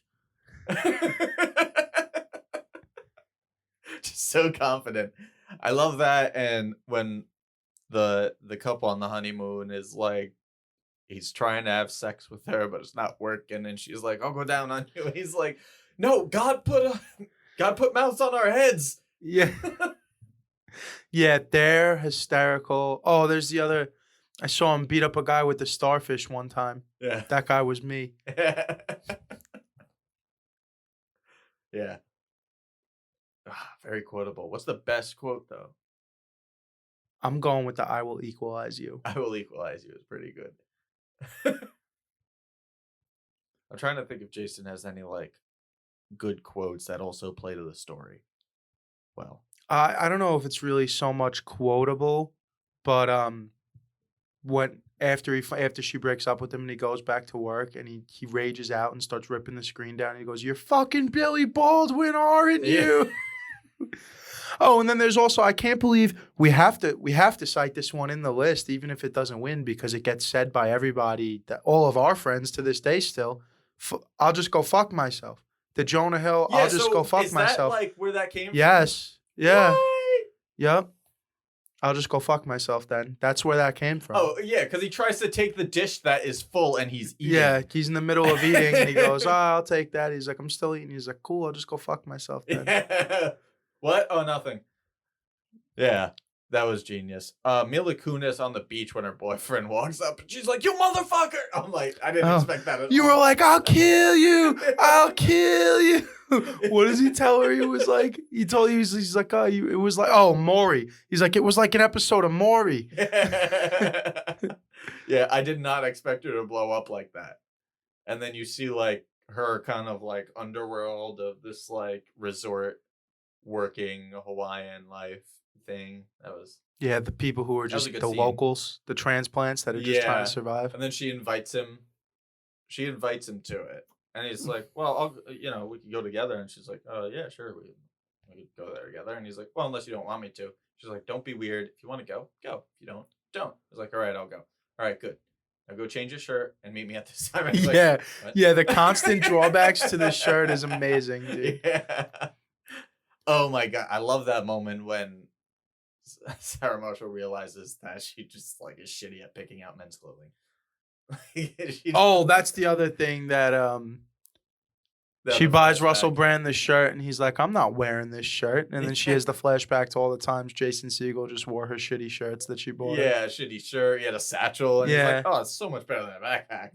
Just so confident. I love that. And when the couple on the honeymoon is like, he's trying to have sex with her, but it's not working, and she's like, "I'll go down on you." And he's like, "No, God put mouths on our heads." Yeah. Yeah, they're hysterical. Oh, there's the other. I saw him beat up a guy with a starfish one time. Yeah. That guy was me. Yeah. Very quotable. What's the best quote though? I'm going with the I will equalize you. I will equalize you is pretty good. I'm trying to think if Jason has any like good quotes that also play to the story. Well, I don't know if it's really so much quotable, but when after she breaks up with him and he goes back to work and he rages out and starts ripping the screen down and he goes, "You're fucking Billy Baldwin, aren't you?" Oh, and then there's also, I can't believe we have to cite this one in the list, even if it doesn't win, because it gets said by everybody, that all of our friends to this day still. I'll just go fuck myself. The Jonah Hill, yeah, I'll just so go fuck is myself. That like where that came Yes. Yeah. from? Yep. I'll just go fuck myself then. That's where that came from. Oh, yeah, because he tries to take the dish that is full and he's eating. Yeah, he's in the middle of eating and he goes, I'll take that. He's like, I'm still eating. He's like, cool, I'll just go fuck myself then. Yeah. What? Oh, nothing. Yeah, that was genius. Mila Kunis on the beach when her boyfriend walks up and she's like, "You motherfucker!" I'm like, I didn't expect that at all. You were like, I'll kill you. I'll kill you. What does he tell her? He was like, he's like, oh, it was like, oh, Maury. He's like, it was like an episode of Maury. Yeah, I did not expect her to blow up like that. And then you see like her kind of like underworld of this like resort working Hawaiian life thing. That was the people who are That was just a good the scene. locals, the transplants that are just trying to survive. And then she invites him to it. And he's like, well, we could go together. And she's like, oh, yeah, sure. We could go there together. And he's like, well, unless you don't want me to. She's like, don't be weird. If you want to go, go. If you don't. I was like, all right, I'll go. All right, good. Now go change your shirt and meet me at this time. I was like, Yeah. "What?" Yeah, the constant drawbacks to this shirt is amazing, dude. Yeah. Oh my god, I love that moment when Sarah Marshall realizes that she just like is shitty at picking out men's clothing. Oh, that's the other thing that she buys Russell Brand this shirt, and he's like, I'm not wearing this shirt. And then she has the flashback to all the times Jason Siegel just wore her shitty shirts that she bought her. Yeah, shitty shirt. He had a satchel. And he's Yeah. like, oh, it's so much better than a backpack.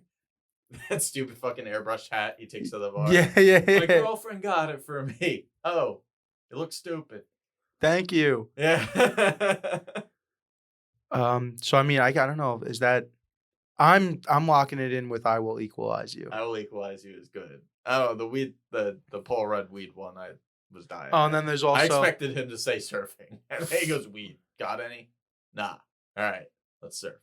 That stupid fucking airbrush hat he takes to the bar. Yeah. My girlfriend got it for me. Oh, it looks stupid. Thank you. Yeah. So I mean, I don't know. Is that I'm locking it in with I Will Equalize You. I Will Equalize You is good. Oh, the Paul Rudd weed one, I was dying. Oh, and then there's also I expected him to say surfing. And then he goes, weed. Got any? Nah. All right. Let's surf.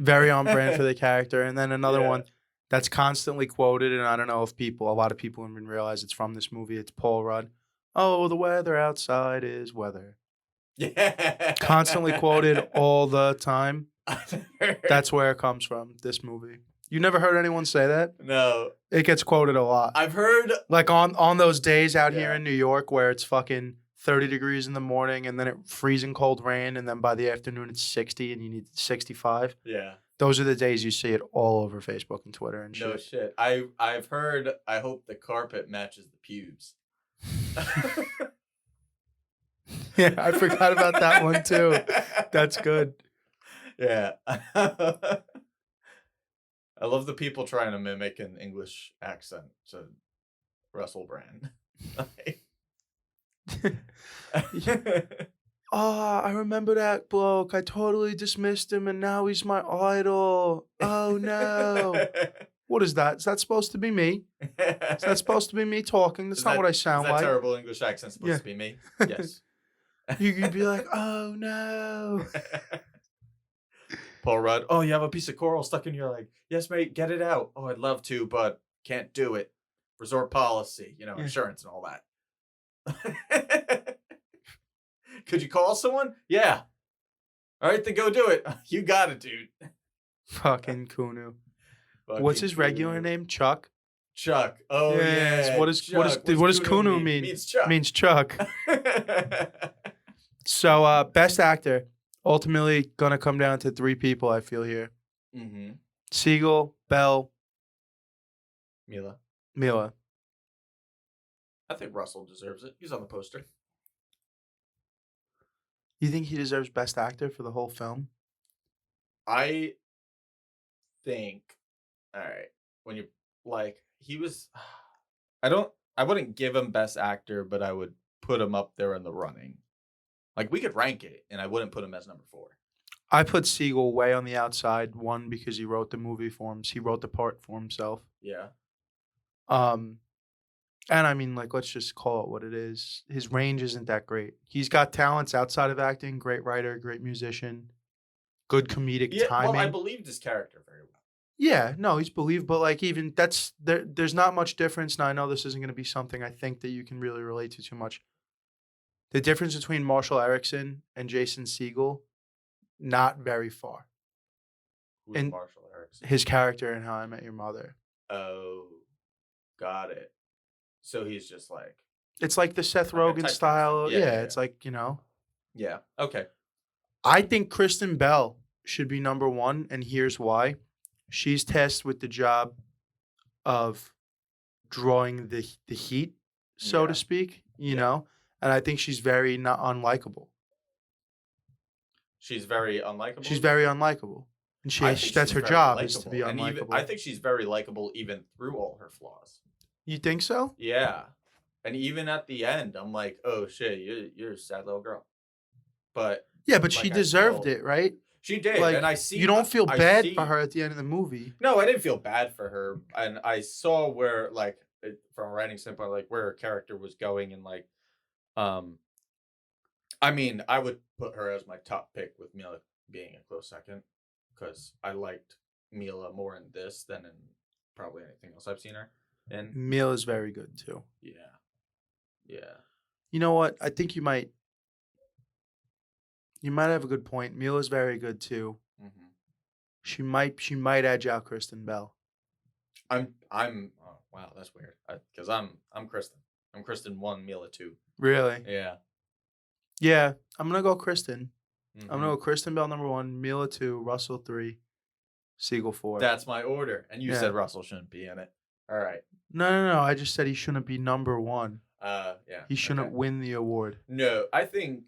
very on brand for the character. And then another Yeah. one that's constantly quoted, and I don't know if a lot of people even realize it's from this movie. It's Paul Rudd. Oh, the weather outside is weather. Yeah. Constantly quoted all the time. That's where it comes from, this movie. You never heard anyone say that? No. It gets quoted a lot. I've heard Like on those days out here Yeah. in New York where it's fucking 30 degrees in the morning and then it freezing cold rain and then by the afternoon it's 60 and you need 65. Yeah. Those are the days you see it all over Facebook and Twitter and shit. No shit. I've heard I hope the carpet matches the pubes. Yeah, I forgot about that one too. That's good. Yeah. I love the people trying to mimic an English accent to Russell Brand. Oh, I remember that bloke. I totally dismissed him and now he's my idol. Oh no. What is that? Is that supposed to be me? Is that supposed to be me talking? That's not what I sound is that like. terrible English accent supposed Yeah. to be me? Yes. You'd be like, oh no. Paul Rudd, oh, you have a piece of coral stuck in your leg. Yes, mate, get it out. Oh, I'd love to, but can't do it. Resort policy, Yeah. insurance and all that. Could you call someone? Yeah. All right, then go do it. You got it, dude. Fucking Kunu. What's Fucking his regular Kunu. name? Chuck? Chuck. Oh, Yes. yeah. What does Chuck. Kunu mean? Means Chuck. Means Chuck. So, best actor. Ultimately, gonna come down to three people, I feel here. Mm-hmm. Siegel, Bell, Mila. Mila. I think Russell deserves it. He's on the poster. You think he deserves best actor for the whole film? I think, all right, when you he was, I wouldn't give him best actor, but I would put him up there in the running. Like we could rank it, and I wouldn't put him as number 4. I put Siegel way on the outside. One, because he wrote the movie for him. He wrote the part for himself. Yeah. And I mean, like, let's just call it what it is. His range isn't that great. He's got talents outside of acting. Great writer, great musician, good comedic timing. Well, I believed his character very well. Yeah, no, he's believable. Like even there's not much difference. Now I know this isn't going to be something I think that you can really relate to too much. The difference between Marshall Erickson and Jason Siegel, not very far. Who's And- Marshall Erickson? His character in How I Met Your Mother. Oh, got it. So he's just like, It's like the Seth Like a Rogen typecast. style. Yeah, yeah, It's like, yeah, okay. I think Kristen Bell should be number 1, and here's why. She's tasked with the job of drawing the heat, so to Yeah. speak, you know? And I think she's very not unlikable. She's very unlikable. She's very unlikable. And I think that's she's her very job is to be likable, and unlikable. even, I think she's very likable even through all her flaws. You think so? Yeah. And even at the end, I'm like, oh shit, you're a sad little girl. But Yeah, but she like, I deserved still- it, right? she did. Like, And I see you don't feel I bad see- for her at the end of the movie. No, I didn't feel bad for her. And I saw where like from a writing standpoint, like where her character was going, and like I mean, I would put her as my top pick with Mila being a close second, because I liked Mila more in this than in probably anything else I've seen her in. Mila's very good too. Yeah. Yeah. You know what? I think you might have a good point. Mila's very good too. Mm-hmm. She might edge out Kristen Bell. Oh, wow, that's weird. Because I'm Kristen. I'm Kristen 1, Mila 2. Really? Yeah. Yeah, I'm gonna go Kristen. Mhm. I'm gonna go Kristen Bell number 1, Mila 2, Russell 3, Siegel 4. That's my order. And you Yeah. said Russell shouldn't be in it. All right. No. I just said he shouldn't be number 1. Yeah. He shouldn't okay. win the award. No, I think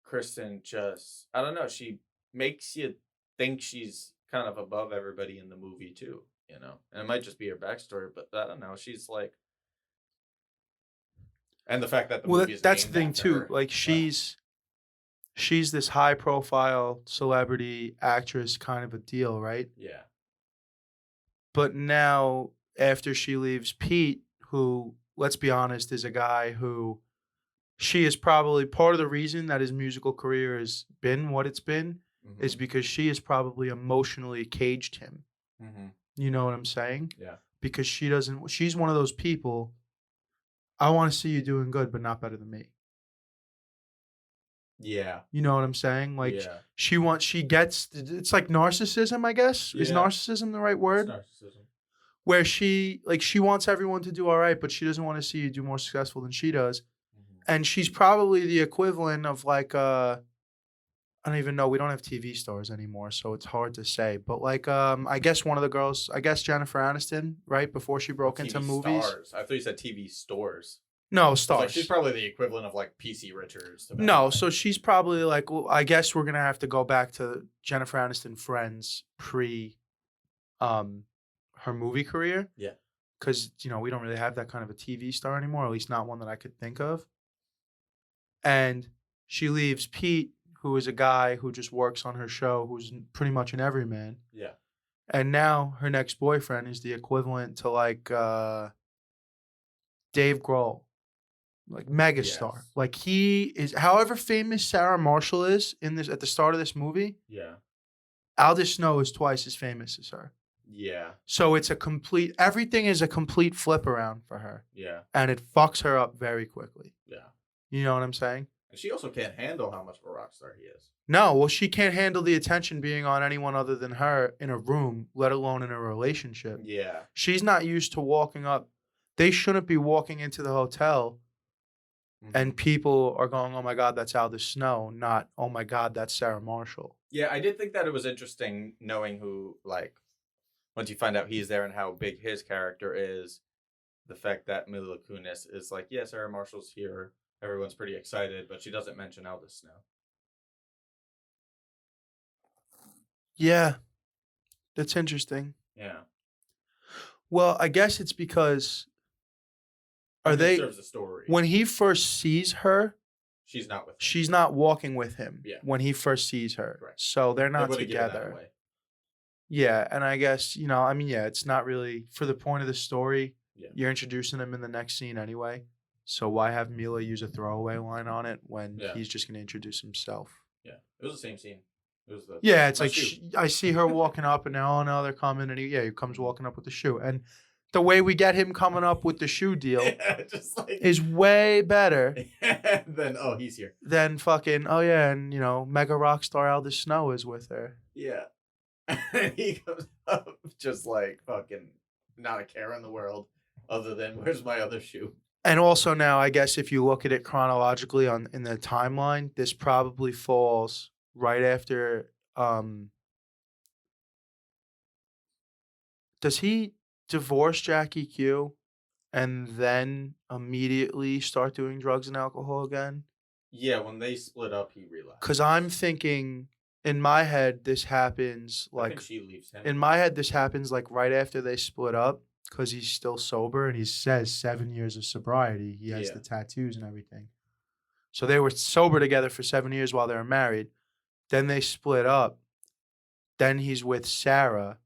Kristen just, I don't know, she makes you think she's kind of above everybody in the movie too, you know? And it might just be her backstory, but I don't know. She's like, and the fact that the movie is that's the named thing after too. her. Like she's this high profile celebrity actress kind of a deal, right? Yeah. But now after she leaves Pete, who, let's be honest, is a guy who she is probably part of the reason that his musical career has been what it's been is because she has probably emotionally caged him. Mm-hmm. You know what I'm saying? Yeah. Because she's one of those people, I want to see you doing good, but not better than me. Yeah. You know what I'm saying? Like Yeah. it's like narcissism, I guess. Is Yeah. narcissism the right word? It's narcissism. Where she wants everyone to do all right, but she doesn't want to see you do more successful than she does. And she's probably the equivalent of like I don't even know. We don't have TV stars anymore, so it's hard to say. But like I guess one of the girls, I guess Jennifer Aniston, right before she broke into TV movies. Stars. I thought you said TV stores. No, It's stars. like she's probably the equivalent of like PC Richards. To No, so she's probably like, well, I guess we're gonna have to go back to Jennifer Aniston Friends pre her movie career. Yeah. Because, you know, we don't really have that kind of a TV star anymore, at least not one that I could think of. And she leaves Pete, who is a guy who just works on her show, who's pretty much an everyman. Yeah. And now her next boyfriend is the equivalent to like Dave Grohl, like megastar. Yes. Like he is, however famous Sarah Marshall is in this at the start of this movie, Yeah. Aldous Snow is twice as famous as her. Yeah. So it's everything is a complete flip around for her. Yeah. And it fucks her up very quickly. Yeah. You know what I'm saying? And she also can't handle how much of a rock star he is. No, well, she can't handle the attention being on anyone other than her in a room, let alone in a relationship. Yeah. She's not used to walking up. They shouldn't be walking into the hotel and people are going, oh my God, that's Aldous Snow, not, oh my God, that's Sarah Marshall. Yeah, I did think that it was interesting knowing who, like, once you find out he's there and how big his character is, the fact that Mila Kunis is like, yeah, Sarah Marshall's here. Everyone's pretty excited, but she doesn't mention Aldous Snow. Yeah, that's interesting. Yeah. Well, I guess it's because Serves the story. when he first sees her, She's not with him. she's not walking with him when he first sees her. Correct. So they're They not would've given that together. away. Yeah, and I guess, you know, I mean, yeah, it's not really for the point of the story. Yeah. You're introducing him in the next scene anyway. So why have Mila use a throwaway line on it when he's just going to introduce himself? Yeah. It was the same scene. It was the Yeah, it's my like shoe. I see her walking up, and now, oh no, they're coming, and he comes walking up with the shoe. And the way we get him coming up with the shoe deal just like is way better then he's here. than fucking, oh yeah, and you know, mega rock star Aldous Snow is with her. Yeah. And he comes up just like fucking not a care in the world other than where's my other shoe? And also now, I guess if you look at it chronologically in the timeline, this probably falls right after. Does he divorce Jackie Q and then immediately start doing drugs and alcohol again? Yeah, when they split up, he realized. Because I'm thinking in my head, this happens I like think she leaves him. in my head, this happens like right after they split up because he's still sober and he says 7 years of sobriety. He has the tattoos and everything. So they were sober together for 7 years while they were married. Then they split up. Then he's with Sarah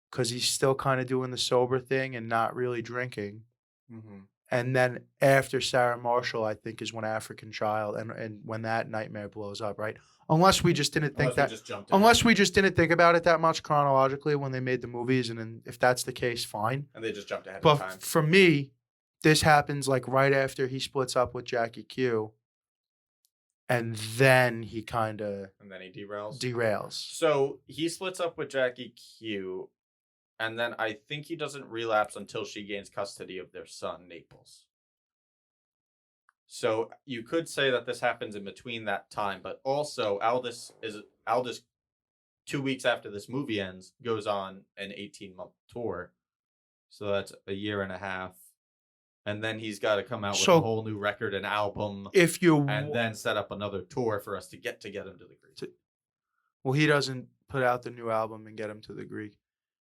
because he's still kind of doing the sober thing and not really drinking. Mm-hmm. And then after Sarah Marshall, I think, is when African Child and when that nightmare blows up, right? Unless we just didn't think unless we just didn't think about it that much chronologically when they made the movies, and then if that's the case, fine. And they just jumped ahead But of time. for me, this happens like right after he splits up with Jackie Q. and then he kind of And then he derails. derails. So he splits up with Jackie Q, and then I think he doesn't relapse until she gains custody of their son, Naples. So you could say that this happens in between that time, but also Aldous 2 weeks after this movie ends goes on an 18-month tour. So that's a year and a half. And then he's got to come out with a whole new record and album, and then set up another tour for us to get him to the Greek. Well, he doesn't put out the new album and get him to the Greek.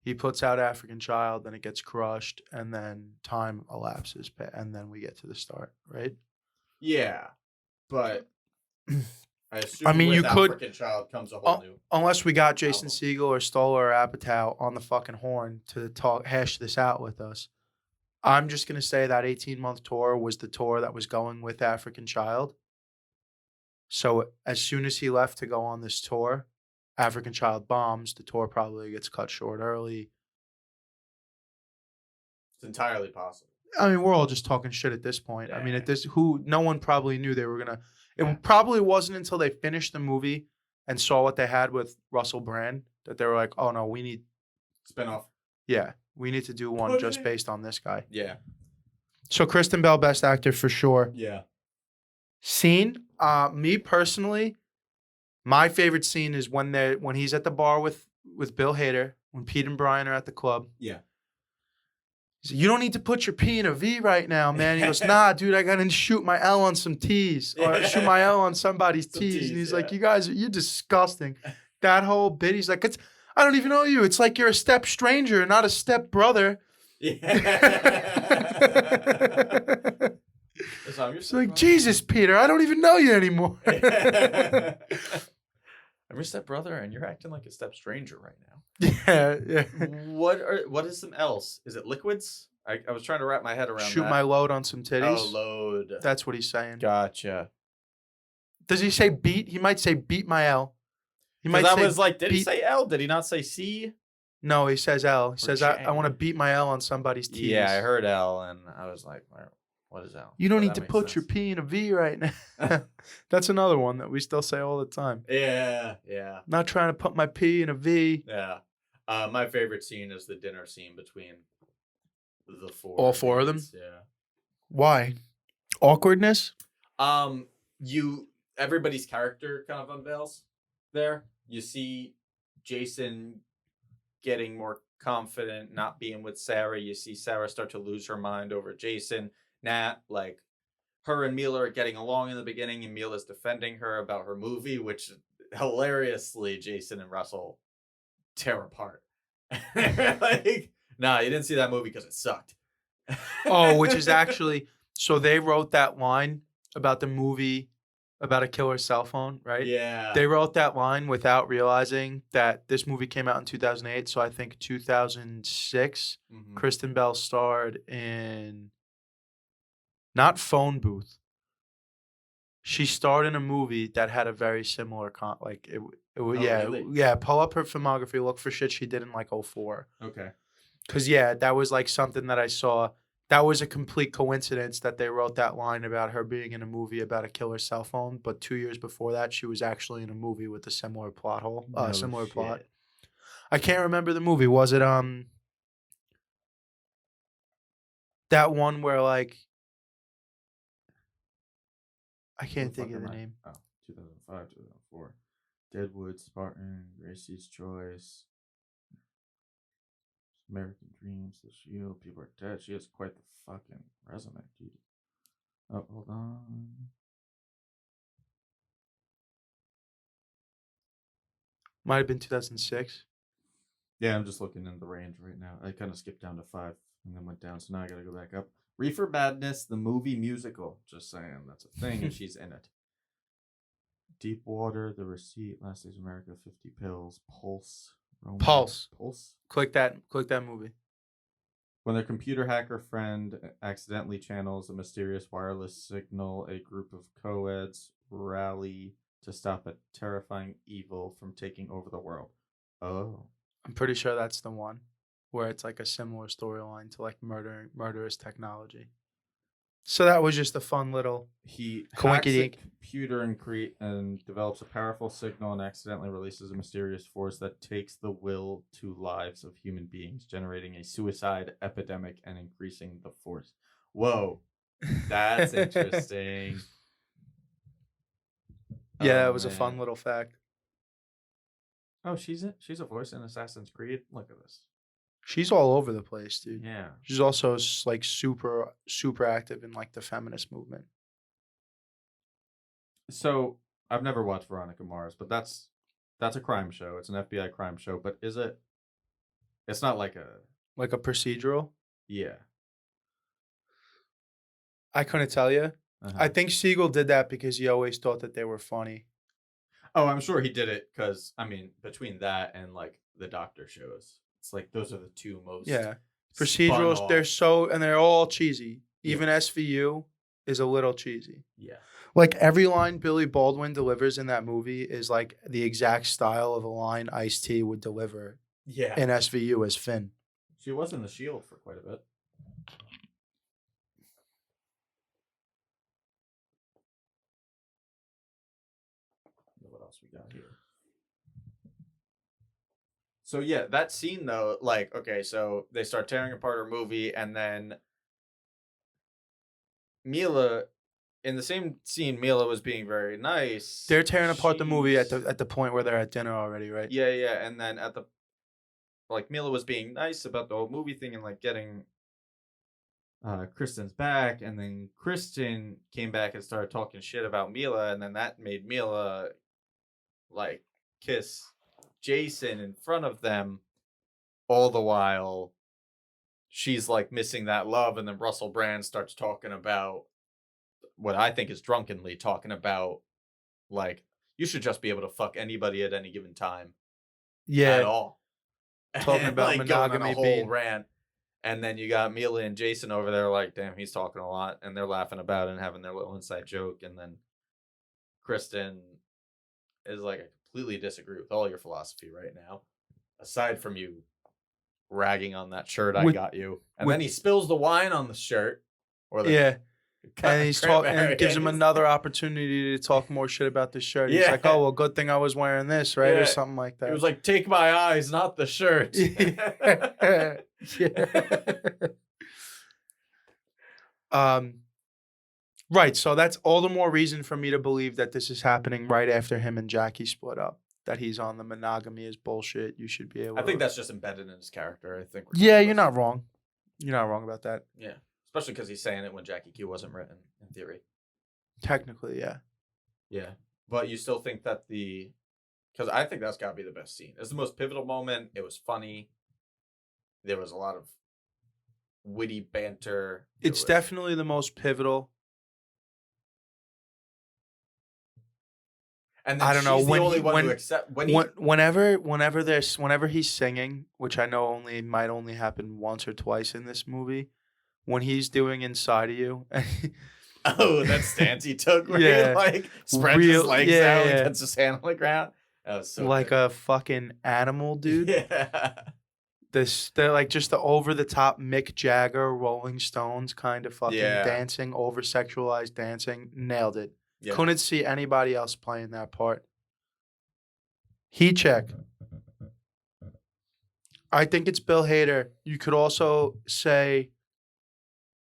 He puts out African Child, then it gets crushed, and then time elapses, and then we get to the start, right? Yeah, but I assume you could. African Child comes a whole new. Unless we got Jason album. Siegel or Stoller or Apatow on the fucking horn to hash this out with us. I'm just gonna say that 18-month tour was the tour that was going with African Child. So as soon as he left to go on this tour, African Child bombs. The tour probably gets cut short early. It's entirely possible. I mean, we're all just talking shit at this point. Yeah. I mean, no one probably knew they were gonna. It probably wasn't until they finished the movie and saw what they had with Russell Brand that they were like, "Oh no, we need spinoff. Yeah, we need to do one just based on this guy." Yeah. So Kristen Bell, Best Actor for sure. Yeah. Scene, me personally, my favorite scene is when he's at the bar with Bill Hader, when Pete and Brian are at the club. Yeah. You don't need to put your P in a V right now, man. He goes, nah, dude, I got to shoot my L on some T's. Or shoot my L on somebody's T's. And he's like, you're disgusting. That whole bit, he's like, I don't even know you. It's like you're a step stranger, not a step brother. Yeah. It's like, Jesus, Peter, I don't even know you anymore. I'm your step brother, and you're acting like a step stranger right now. Yeah. What is some else? Is it liquids? I was trying to wrap my head around Shoot that. my load on some titties. Oh, load. That's what he's saying. Gotcha. Does he say beat? He might say beat my L. He might. I was like, did he say L? Did he not say C? No, he says L. He says I want to beat my L on somebody's T's. Yeah, I heard L, and I was like, what is L? You don't need to put your P in a V right now. That's another one that we still say all the time. Yeah. Not trying to put my P in a V. Yeah. My favorite scene is the dinner scene between the four. All four of them? Yeah. Why? Awkwardness? Everybody's character kind of unveils there. You see Jason getting more confident, not being with Sarah. You see Sarah start to lose her mind over Jason. Nat, like, her and Mila are getting along in the beginning, and Mila's defending her about her movie, which hilariously Jason and Russell tear apart. Like, nah, you didn't see that movie because it sucked. Which is actually, so they wrote that line about the movie about a killer's cell phone, right? Yeah. They wrote that line without realizing that this movie came out in 2008. So I think 2006, Kristen Bell starred in, not Phone Booth. She starred in a movie that had a very similar really? Pull up her filmography, look for shit she did in like 2004. Okay. Because that was like something that I saw. That was a complete coincidence that they wrote that line about her being in a movie about a killer's cell phone. But 2 years before that, she was actually in a movie with a similar plot hole. Plot. I can't remember the movie. Was it that one where like, I can't think of the name. 2005, 2004. Deadwood, Spartan, Gracie's Choice, American Dreams, The Shield, People Are Dead. She has quite the fucking resume, dude. Oh, hold on. Might have been 2006. Yeah, I'm just looking in the range right now. I kind of skipped down to 5 and then went down, so now I gotta go back up. Reefer Madness, the movie musical. Just saying, that's a thing, and she's in it. Deep Water, The Receipt, Last Days of America, 50 Pills, Pulse. Pulse. Pulse. Click that movie. When their computer hacker friend accidentally channels a mysterious wireless signal, a group of co-eds rally to stop a terrifying evil from taking over the world. Oh. I'm pretty sure that's the one where it's like a similar storyline to like murderous technology. So that was just a fun little. He hacks a Coinky-dink. computer and develops a powerful signal and accidentally releases a mysterious force that takes the will to lives of human beings, generating a suicide epidemic and increasing the force. Whoa, that's interesting. Yeah, Oh, it was a fun man. little fact. Oh, she's a voice in Assassin's Creed. Look at this. She's all over the place, dude. Yeah. She's also like super active in like the feminist movement. So I've never watched Veronica Mars, but that's a crime show. It's an FBI crime show, but is it? It's not like a Like a procedural. yeah. I couldn't tell you. Uh-huh. I think Siegel did that because he always thought that they were funny. Oh, I'm sure he did it because I mean, between that and like the doctor shows, it's like those are the two most Yeah. spun Procedurals, off. they're all cheesy. Yeah. Even SVU is a little cheesy. Yeah. Like every line Billy Baldwin delivers in that movie is like the exact style of a line Ice-T would deliver Yeah. in SVU as Finn. She was in The Shield for quite a bit. What else we got here? So yeah, that scene though, like, okay, so they start tearing apart her movie, and then Mila, in the same scene, Mila was being very nice. They're tearing apart the movie at She's- the point where they're at dinner already, right? Yeah, yeah, and then at the like Mila was being nice about the whole movie thing and like getting Kristen's back, and then Kristen came back and started talking shit about Mila, and then that made Mila like kiss Jason in front of them, all the while she's like missing that love, and then Russell Brand starts talking about what I think is drunkenly talking about like you should just be able to fuck anybody at any given time at Yeah. all. Talking And, about like, going on monogamy a whole being- rant. And then you got Mila and Jason over there like, damn, he's talking a lot, and they're laughing about it and having their little inside joke, and then Kristen is like, I completely disagree with all your philosophy right now, aside from you ragging on that shirt I With- got you. And with- then he spills the wine on the shirt. Or the Yeah. And he's talking cranberry, and gives him he's- another opportunity to talk more shit about the shirt. He's Yeah. like, "Oh, well, good thing I was wearing this, right?" Yeah. Or something like that. He was like, take my eyes, not the shirt. Yeah. Right. So that's all the more reason for me to believe that this is happening right after him and Jackie split up. That he's on the monogamy is bullshit. You should be able. I think to... that's just embedded in his character. I think. Yeah, you're not wrong. You're not wrong about that. Yeah, especially because he's saying it when Jackie Q wasn't written, in theory. Technically, yeah. Yeah, but you still think that because I think that's got to be the best scene. It's the most pivotal moment. It was funny. There was a lot of witty banter. It's definitely the most pivotal. And then I don't know, she's when the only he- one when- to accept Whenever he's singing, which I know might only happen once or twice in this movie, when he's doing "Inside of You," Oh, that stance he took where Yeah. he like spreads his legs yeah, out yeah. and gets his hand on the ground. That was so like good. a fucking animal, dude. Yeah. They're like just the over the top Mick Jagger, Rolling Stones kind of fucking Yeah. dancing, over sexualized dancing. Nailed it. Yeah. Couldn't see anybody else playing that part. Heat check. I think it's Bill Hader. You could also say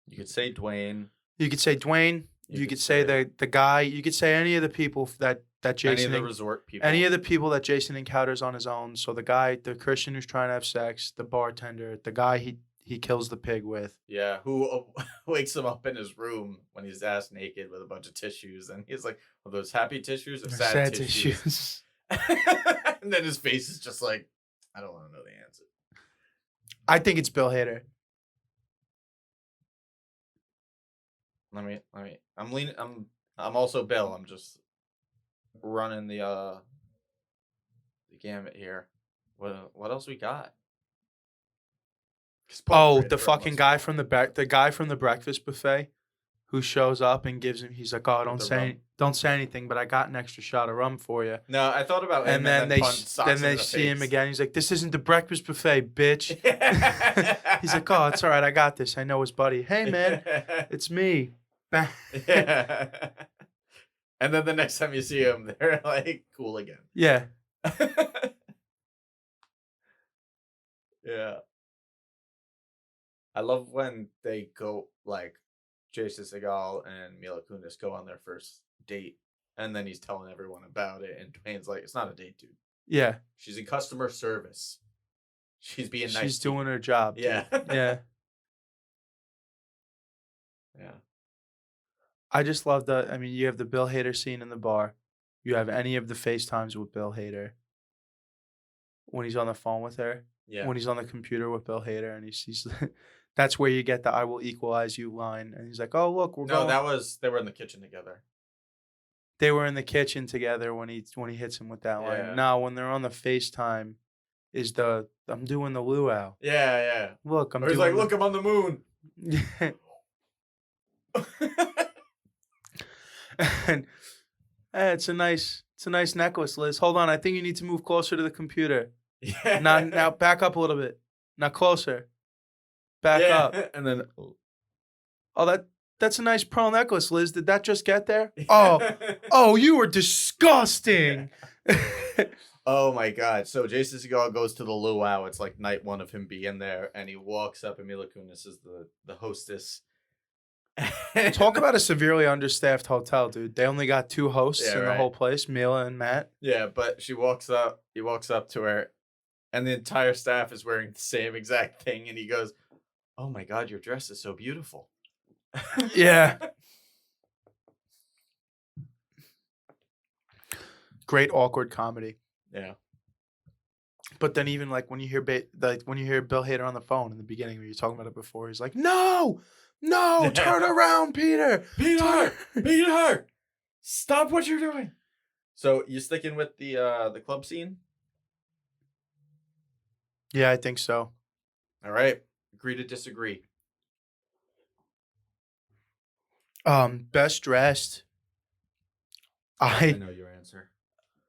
You could say Dwayne. You could say Dwayne. You could say the guy. You could say any of the people that Any Jason. of the resort people. Any of the people that Jason encounters on his own. So the guy, the Christian who's trying to have sex, the bartender, the guy he kills the pig with. Yeah, who wakes him up in his room when he's ass naked with a bunch of tissues, and he's like, "Are those happy tissues or sad tissues?" And then his face is just like, "I don't want to know the answer." I think it's Bill Hader. Let me. I'm leaning. I'm also Bill. I'm just running the gamut here. What else we got? 'Cause Paul Oh, Critter the fucking was- guy from the guy from the breakfast buffet, who shows up and gives him. He's like, "Oh, With the rum. don't say anything, but I got an extra shot of rum for you." No, I thought about him, And then they punched socks in the see him face. again. He's like, "This isn't the breakfast buffet, bitch." He's like, "Oh, it's all right. I got this. I know his buddy. Hey, man, it's me." Bang. Yeah. And then the next time you see them, they're like cool again. Yeah. Yeah. I love when they go, like, Jason Segal and Mila Kunis go on their first date, and then he's telling everyone about it, and Dwayne's like, it's not a date, dude. Yeah. She's in customer service. She's being nice. She's to you." doing her job. Dude. Yeah. Yeah. Yeah. I just love that. I mean, you have the Bill Hader scene in the bar. You have any of the FaceTimes with Bill Hader when he's on the phone with her. Yeah. When he's on the computer with Bill Hader, and he's that's where you get the "I will equalize you" line, and he's like, "Oh, look, we're No, going." they were in the kitchen together. They were in the kitchen together when he hits him with that Yeah. line. Now, when they're on the FaceTime, is I'm doing the luau. Yeah, yeah. Look, I'm Or he's doing. like, look, I'm on the moon. And it's a nice necklace, Liz. Hold on, I think you need to move closer to the computer. Yeah. Now back up a little bit. Now closer. Back up. And then Oh, that's a nice pearl necklace, Liz. Did that just get there? Oh, you were disgusting. Oh my god. So Jason Segal goes to the luau. It's like night one of him being there, and he walks up, and Mila Kunis is the hostess. Talk about a severely understaffed hotel, dude. They only got 2 hosts in the right. whole place, Mila and Matt. Yeah, but he walks up to her, and the entire staff is wearing the same exact thing, and he goes, "Oh my god, your dress is so beautiful." Yeah. Great awkward comedy. Yeah. But then even like when you hear when you hear Bill Hader on the phone in the beginning, when you're talking about it before, he's like, "No, turn around, Peter, Peter, stop what you're doing." So you sticking with the club scene? Yeah, I think so. All right, agree to disagree. Best dressed. I know your answer.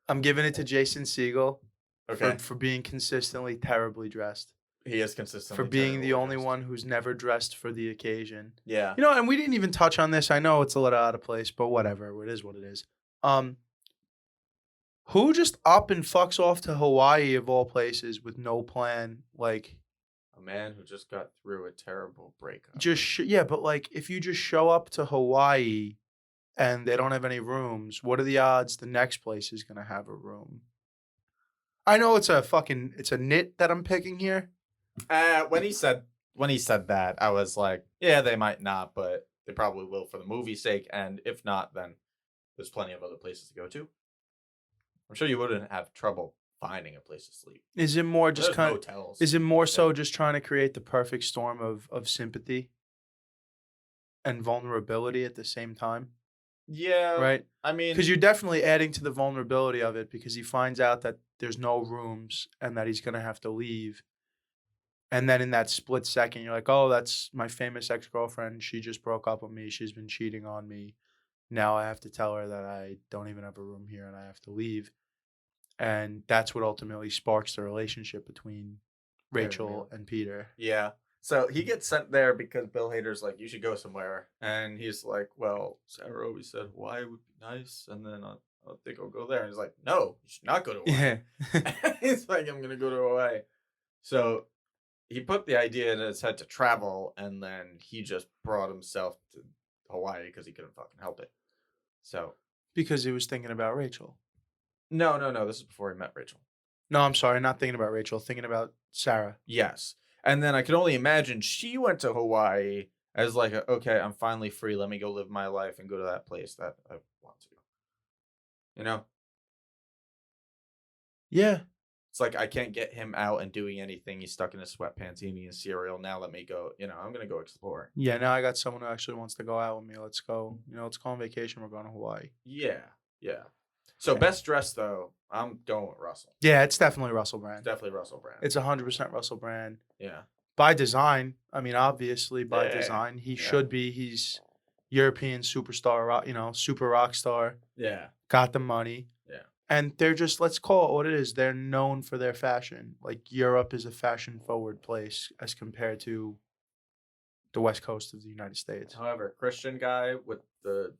I'm giving it to Jason Siegel Okay, for being consistently terribly dressed. he is consistent For being the only one who's never dressed for the occasion. Yeah. You know, and we didn't even touch on this. I know it's a little out of place, but whatever. It is what it is. Who just up and fucks off to Hawaii of all places with no plan? Like, A man who just got through a terrible breakup. yeah, but like if you just show up to Hawaii and they don't have any rooms, what are the odds the next place is gonna have a room? I know it's a nit that I'm picking here. When he said that, I was like, yeah, they might not, but they probably will for the movie's sake. And if not, then there's plenty of other places to go to. I'm sure you wouldn't have trouble finding a place to sleep. Is it more just There's kind of? motels. Is it more so just trying to create the perfect storm of sympathy and vulnerability at the same time? Yeah. Right? I mean, Because you're definitely adding to the vulnerability of it because he finds out that there's no rooms and that he's going to have to leave. And then in that split second, you're like, oh, that's my famous ex-girlfriend. She just broke up with me. She's been cheating on me. Now I have to tell her that I don't even have a room here and I have to leave. And that's what ultimately sparks the relationship between Rachel and Peter. yeah. So he gets sent there because Bill Hader's like, you should go somewhere. And he's like, well, Sarah always said Hawaii would be nice. And then I think I'll go there. And he's like, no, you should not go to Hawaii. Yeah. He's like, I'm going to go to Hawaii. So he put the idea in his head to travel. And then he just brought himself to Hawaii because he couldn't fucking help it. So. Because he was thinking about Rachel. No. This is before he met Rachel. No, I'm sorry. Not thinking about Rachel. Thinking about Sarah. Yes. And then I can only imagine she went to Hawaii as like, okay, I'm finally free. Let me go live my life and go to that place that I want to. You know? Yeah. It's like I can't get him out and doing anything. He's stuck in his sweatpants eating his cereal. Now let me go. I'm going to go explore. Yeah, now I got someone who actually wants to go out with me. Let's go. Let's go on vacation. We're going to Hawaii. Yeah. So best dressed, though, I'm going with Russell. Yeah, it's definitely Russell Brand. Definitely Russell Brand. It's 100% Russell Brand. Yeah. By design. I mean, obviously by Yeah. design. He should be. He's European superstar, super rock star. Yeah. Got the money. Yeah. And they're just, let's call it what it is. They're known for their fashion. Like Europe is a fashion forward place as compared to the the west coast of the United States. However, Christian guy with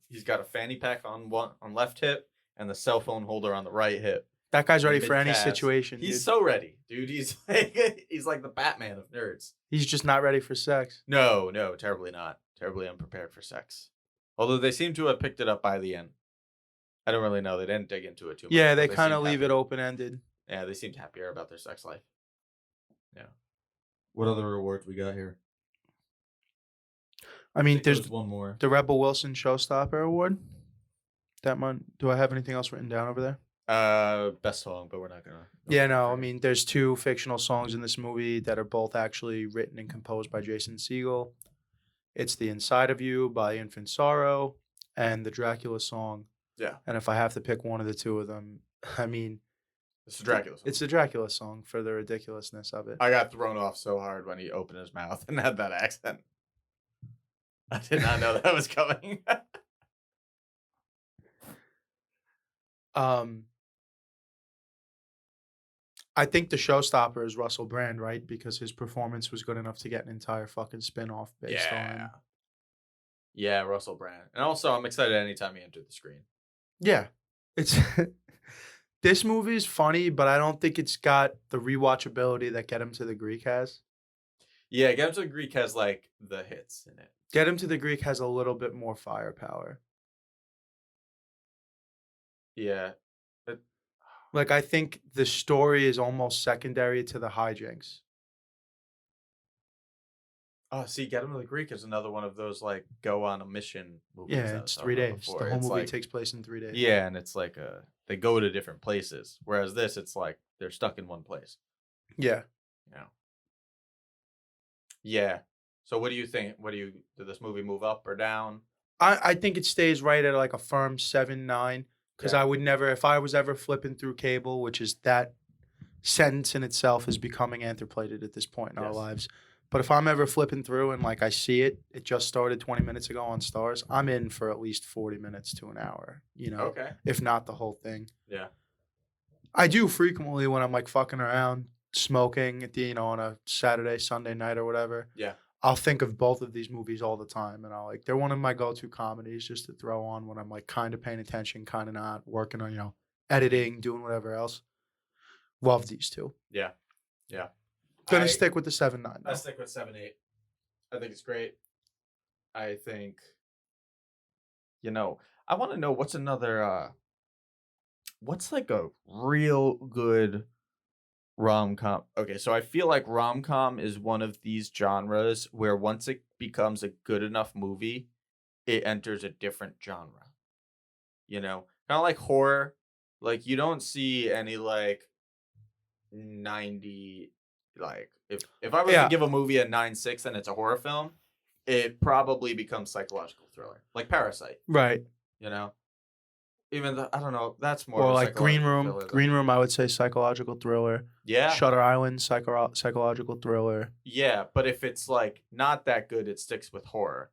he's got a fanny pack on left hip and the cell phone holder on the right hip. That guy's ready for any Mid-calves. situation, He's dude. so ready, dude. He's like the Batman of nerds. He's just not ready for sex. No, terribly not. Terribly unprepared for sex. Although they seem to have picked it up by the end. I don't really know. They didn't dig into it too much. Yeah, they but kind of seemed leave happy. it open-ended. Yeah, they seemed happier about their sex life. Yeah. What other awards we got here? I mean, there's one more. the Rebel Wilson Showstopper Award. That one. Do I have anything else written down over there? Best song, but we're not gonna. Yeah, no. I mean, there's 2 fictional songs in this movie that are both actually written and composed by Jason Siegel. It's "The Inside of You" by Infant Sorrow and the Dracula song. Yeah. And if I have to pick one of the 2 of them, I mean, It's the Dracula song. it's the Dracula song for the ridiculousness of it. I got thrown off so hard when he opened his mouth and had that accent. I did not know that was coming. I think the showstopper is Russell Brand, right? Because his performance was good enough to get an entire fucking spin-off based on. Yeah, Russell Brand. And also, I'm excited anytime he entered the screen. Yeah. It's this movie is funny, but I don't think it's got the rewatchability that Get Him to the Greek has. Yeah, Get Him to the Greek has like the hits in it. Get Him to the Greek has a little bit more firepower. Yeah. Like, I think the story is almost secondary to the hijinks. Oh, see, Get Him to the Greek is another one of those like go on a mission movies. Yeah, that I it's was 3 talking about days. before. The whole It's movie like- takes place in 3 days. Yeah, and it's like they go to different places. Whereas this, it's like they're stuck in one place. Yeah. You know. Yeah. So what do you think? Did this movie move up or down? I think it stays right at like a firm 7-9. Because Yeah. I would never, if I was ever flipping through cable, which is that sentence in itself is becoming antiplated at this point in our Yes. lives. But if I'm ever flipping through and like I see it just started 20 minutes ago on Stars, I'm in for at least 40 minutes to an hour, you know, Okay. if not the whole thing. Yeah. I do frequently when I'm like fucking around, smoking at the, you know, on a Saturday, Sunday night or whatever. Yeah. I'll think of both of these movies all the time, and they're one of my go-to comedies just to throw on when I'm like kind of paying attention, kind of not, working on, you know, editing, doing whatever else. Love these 2. Yeah. Yeah. Gonna stick with the 7-9. I though. stick with 7-8. I think it's great. I think, I want to know what's another, what's like a real good rom-com. Okay, so I feel like rom-com is one of these genres where once it becomes a good enough movie, it enters a different genre. Kind of like horror. Like you don't see any like 90 like if I was to give a movie a 9.6 and it's a horror film, it probably becomes psychological thriller. Like Parasite, Right. Even though I don't know, that's more Or of a like Green psychological Room. thriller than- Green Room, I would say psychological thriller. Yeah. Shutter Island, psychological thriller. Yeah, but if it's like not that good, it sticks with horror.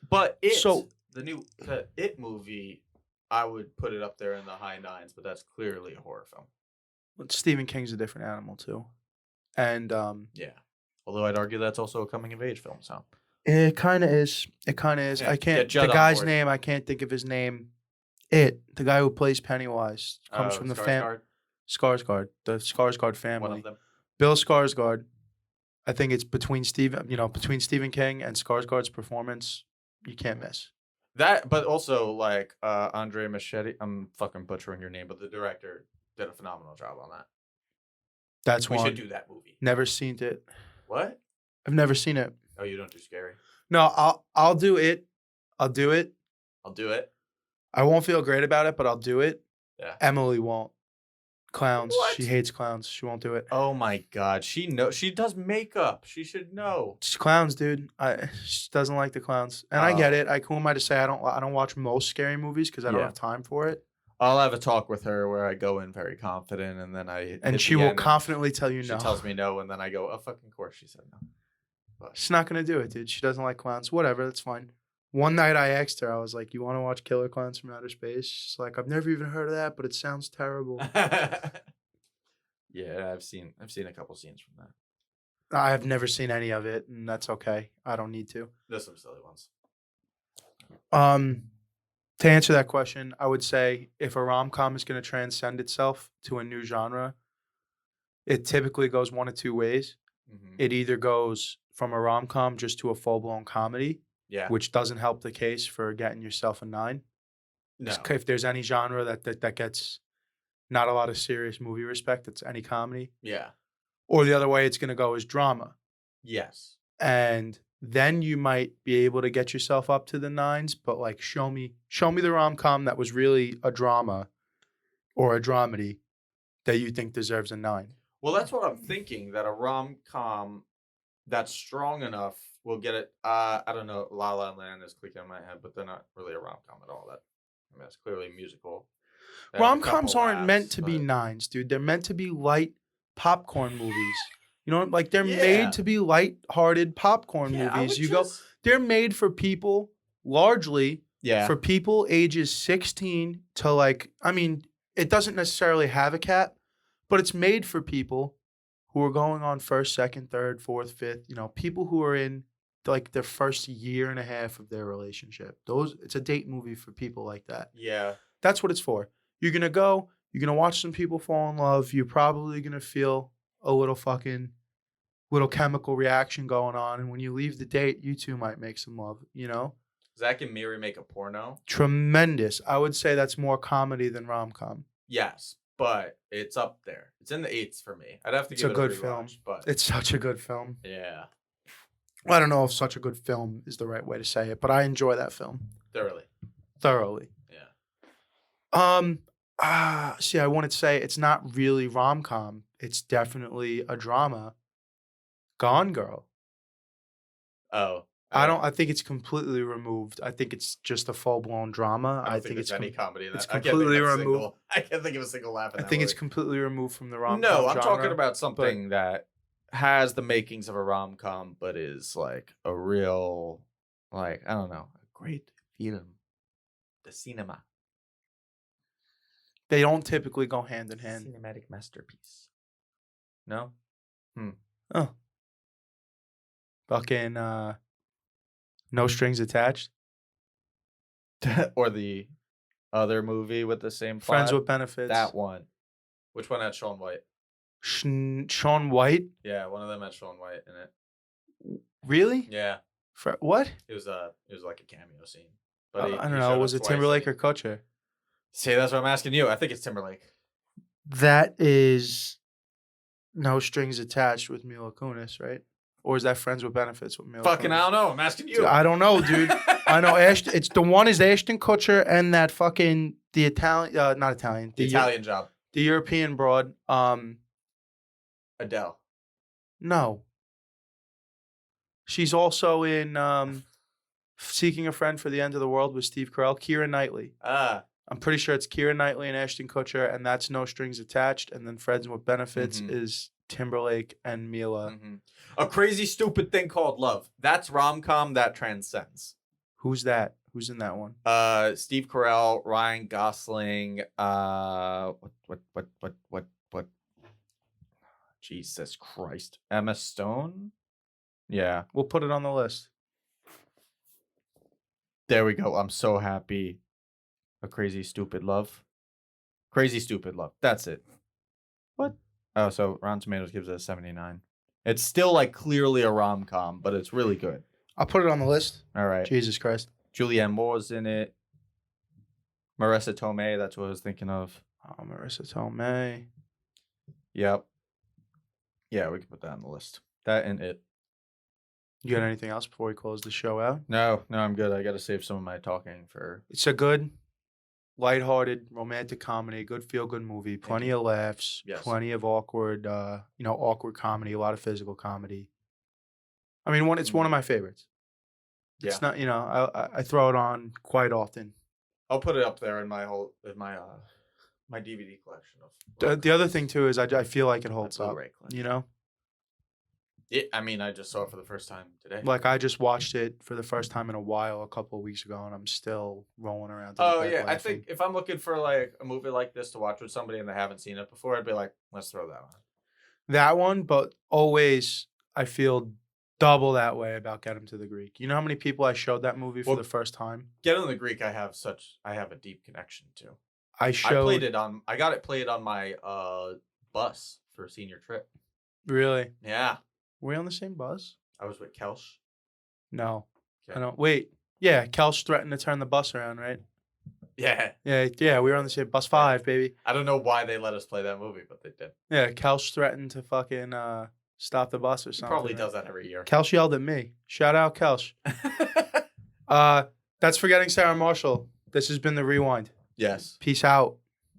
But the It movie, I would put it up there in the high 9s, but that's clearly a horror film. Stephen King's a different animal too. And Yeah. Although I'd argue that's also a coming of age film, so. it kind of is. It kind of is. Yeah, I get can't. Judd The on guy's board. name, I can't think of his name. The guy who plays Pennywise comes from the Skarsgård, the Skarsgård family. One of them. Bill Skarsgård. I think it's between Stephen King and Skarsgård's performance. You can't miss. That, but also like Andre Machete. I'm fucking butchering your name, but the director did a phenomenal job on that. That's We one. should do that movie. Never seen it. What? I've never seen it. Oh, you don't do scary. No, I'll do it. I'll do it. I'll do it. I won't feel great about it, but I'll do it. Yeah. Emily won't. Clowns. What? She hates clowns. She won't do it. Oh my god, she does makeup. She should know. It's clowns, dude. She doesn't like the clowns, and I get it. Who am I to say I don't watch most scary movies because I don't Yeah. have time for it. I'll have a talk with her where I go in very confident, and then And she will confidently tell you She no. tells me no, and then I go, "Oh, fucking course," she said no. But She's not gonna do it, dude. She doesn't like clowns. Whatever, that's fine. One night I asked her, I was like, "You want to watch Killer Clowns from Outer Space?" She's like, "I've never even heard of that, but it sounds terrible." yeah, I've seen a couple scenes from that. I have never seen any of it, and that's okay. I don't need to. There's some silly ones. To answer that question, I would say if a rom-com is going to transcend itself to a new genre, it typically goes one of two ways. Mm-hmm. It either goes from a rom-com just to a full-blown comedy, Yeah. which doesn't help the case for getting yourself a 9. No. If there's any genre that gets not a lot of serious movie respect, it's any comedy. Yeah. Or the other way it's going to go is drama. Yes. And then you might be able to get yourself up to the 9s, but like show me the rom-com that was really a drama or a dramedy that you think deserves a 9. Well, that's what I'm thinking, that a rom-com that's strong enough will get it. I don't know. La La Land is clicking in my head, but they're not really a rom-com at all. That's clearly a musical. They have a Rom-coms couple aren't meant laughs, to be but- 9s, dude. They're meant to be light popcorn movies. You know, like they're Yeah. made to be light-hearted popcorn Yeah, I movies. would You go, just- they're made for people largely Yeah. for people ages 16 to like, I mean, it doesn't necessarily have a cap, but it's made for people who are going on first, second, third, fourth, fifth, you know, people who are in like their first year and a half of their relationship. It's a date movie for people like that. Yeah. That's what it's for. You're going to go, you're going to watch some people fall in love. You're probably going to feel a little chemical reaction going on. And when you leave the date, you two might make some love, you know? Zach and Miri make a porno. Tremendous. I would say that's more comedy than rom-com. Yes, but it's up there. It's in the 8s for me. I'd have to It's give a it good a rewatch, film. but It's such a good film. yeah, I don't know if such a good film is the right way to say it, but I enjoy that film thoroughly. Yeah. See, I wanted to say it's not really rom-com. It's definitely a drama. Gone Girl. Oh, I think it's completely removed. I think it's just a full-blown drama. I don't think it's there's any comedy in that. it's I can't think completely of a removed. single- I can't think of a single laugh. In I that think it's movie. completely removed from the rom-com No, I'm genre. talking about something that has the makings of a rom-com, but is like a real, like, I don't know, a great film. The cinema. They don't typically go hand in hand. Cinematic masterpiece. No? Oh. Fucking No Strings Attached. Or the other movie with the same plot? Friends with Benefits. That one. Which one had Shaun White? Shaun White? Yeah, one of them had Shaun White in it. Really? Yeah. What? It was like a cameo scene. I he don't know. showed Was up it twice Timberlake or and Kutcher? See, that's what I'm asking you. I think it's Timberlake. That is No Strings Attached with Mila Kunis, right? Or is that Friends with Benefits with Mila Fucking, Kunis? I don't know. I'm asking you. Dude, I don't know, dude. I know Ashton. It's the one is Ashton Kutcher and that fucking the Italian, not Italian, the Italian Job. the European broad. Adele. No. She's also in Seeking a Friend for the End of the World with Steve Carell. Keira Knightley. Ah. I'm pretty sure it's Keira Knightley and Ashton Kutcher, and that's No Strings Attached. And then Friends with Benefits Mhm. is Timberlake and Mila. Mm-hmm. A Crazy Stupid Thing Called Love. That's rom-com that transcends. Who's that? Who's in that one? Steve Carell, Ryan Gosling, what? Jesus Christ. Emma Stone? Yeah. We'll put it on the list. There we go. I'm so happy. A Crazy Stupid Love. Crazy Stupid Love. That's it. What? Oh, so Rotten Tomatoes gives it a 79. It's still like clearly a rom-com, but it's really good. I'll put it on the list. All right. Jesus Christ. Julianne Moore's in it. Marissa Tomei, that's what I was thinking of. Oh, Marissa Tomei. Yep. Yeah, we can put that on the list. That and it. You got anything else before we close the show out? No, I'm good. I got to save some of my talking for. It's a good, lighthearted, romantic comedy, good feel-good movie. Plenty of laughs. Yes. Plenty of awkward, awkward comedy. A lot of physical comedy. I mean, it's one of my favorites. It's Yeah. not, I throw it on quite often. I'll put it up there in my my DVD collection of. The other thing too is I feel like it holds My up. Blu-ray collection. You know, I mean, I just saw it for the first time today. like I just watched it for the first time in a while a couple of weeks ago, and I'm still rolling around. to the Oh bed yeah, I laughing. think if I'm looking for like a movie like this to watch with somebody and they haven't seen it before, I'd be like, let's throw that on. that one, but always I feel double that way about Get Him to the Greek. You know how many people I showed that movie for Well, the first time? Get on the Greek. I have a deep connection to. I played it on. I got it played on my bus for a senior trip. Really? Yeah, Were we on the same bus? I was with Kelsh. No. Okay. I don't. Wait. Yeah, Kelsh threatened to turn the bus around, right? Yeah, Yeah, we were on the same bus 5, baby. I don't know why they let us play that movie, but they did. Yeah, Kelsh threatened to fucking stop the bus or He something. probably does that every year. Kelsh yelled at me. Shout out, Kelsh. That's Forgetting Sarah Marshall. This has been The Rewind. Yes. Peace out.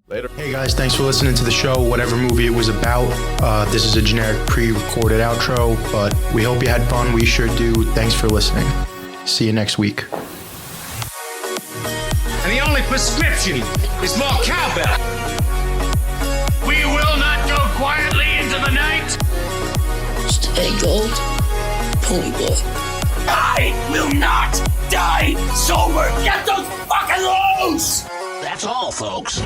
Later. Hey guys, thanks for listening to the show, whatever movie it was about. This is a generic pre-recorded outro, but we hope you had fun. We sure do. Thanks for listening. See you next week. And the only prescription is more cowbell. We will not go quietly into the night. Stay gold, pony boy. I will not die sober. Get those fucking loose. That's all, folks.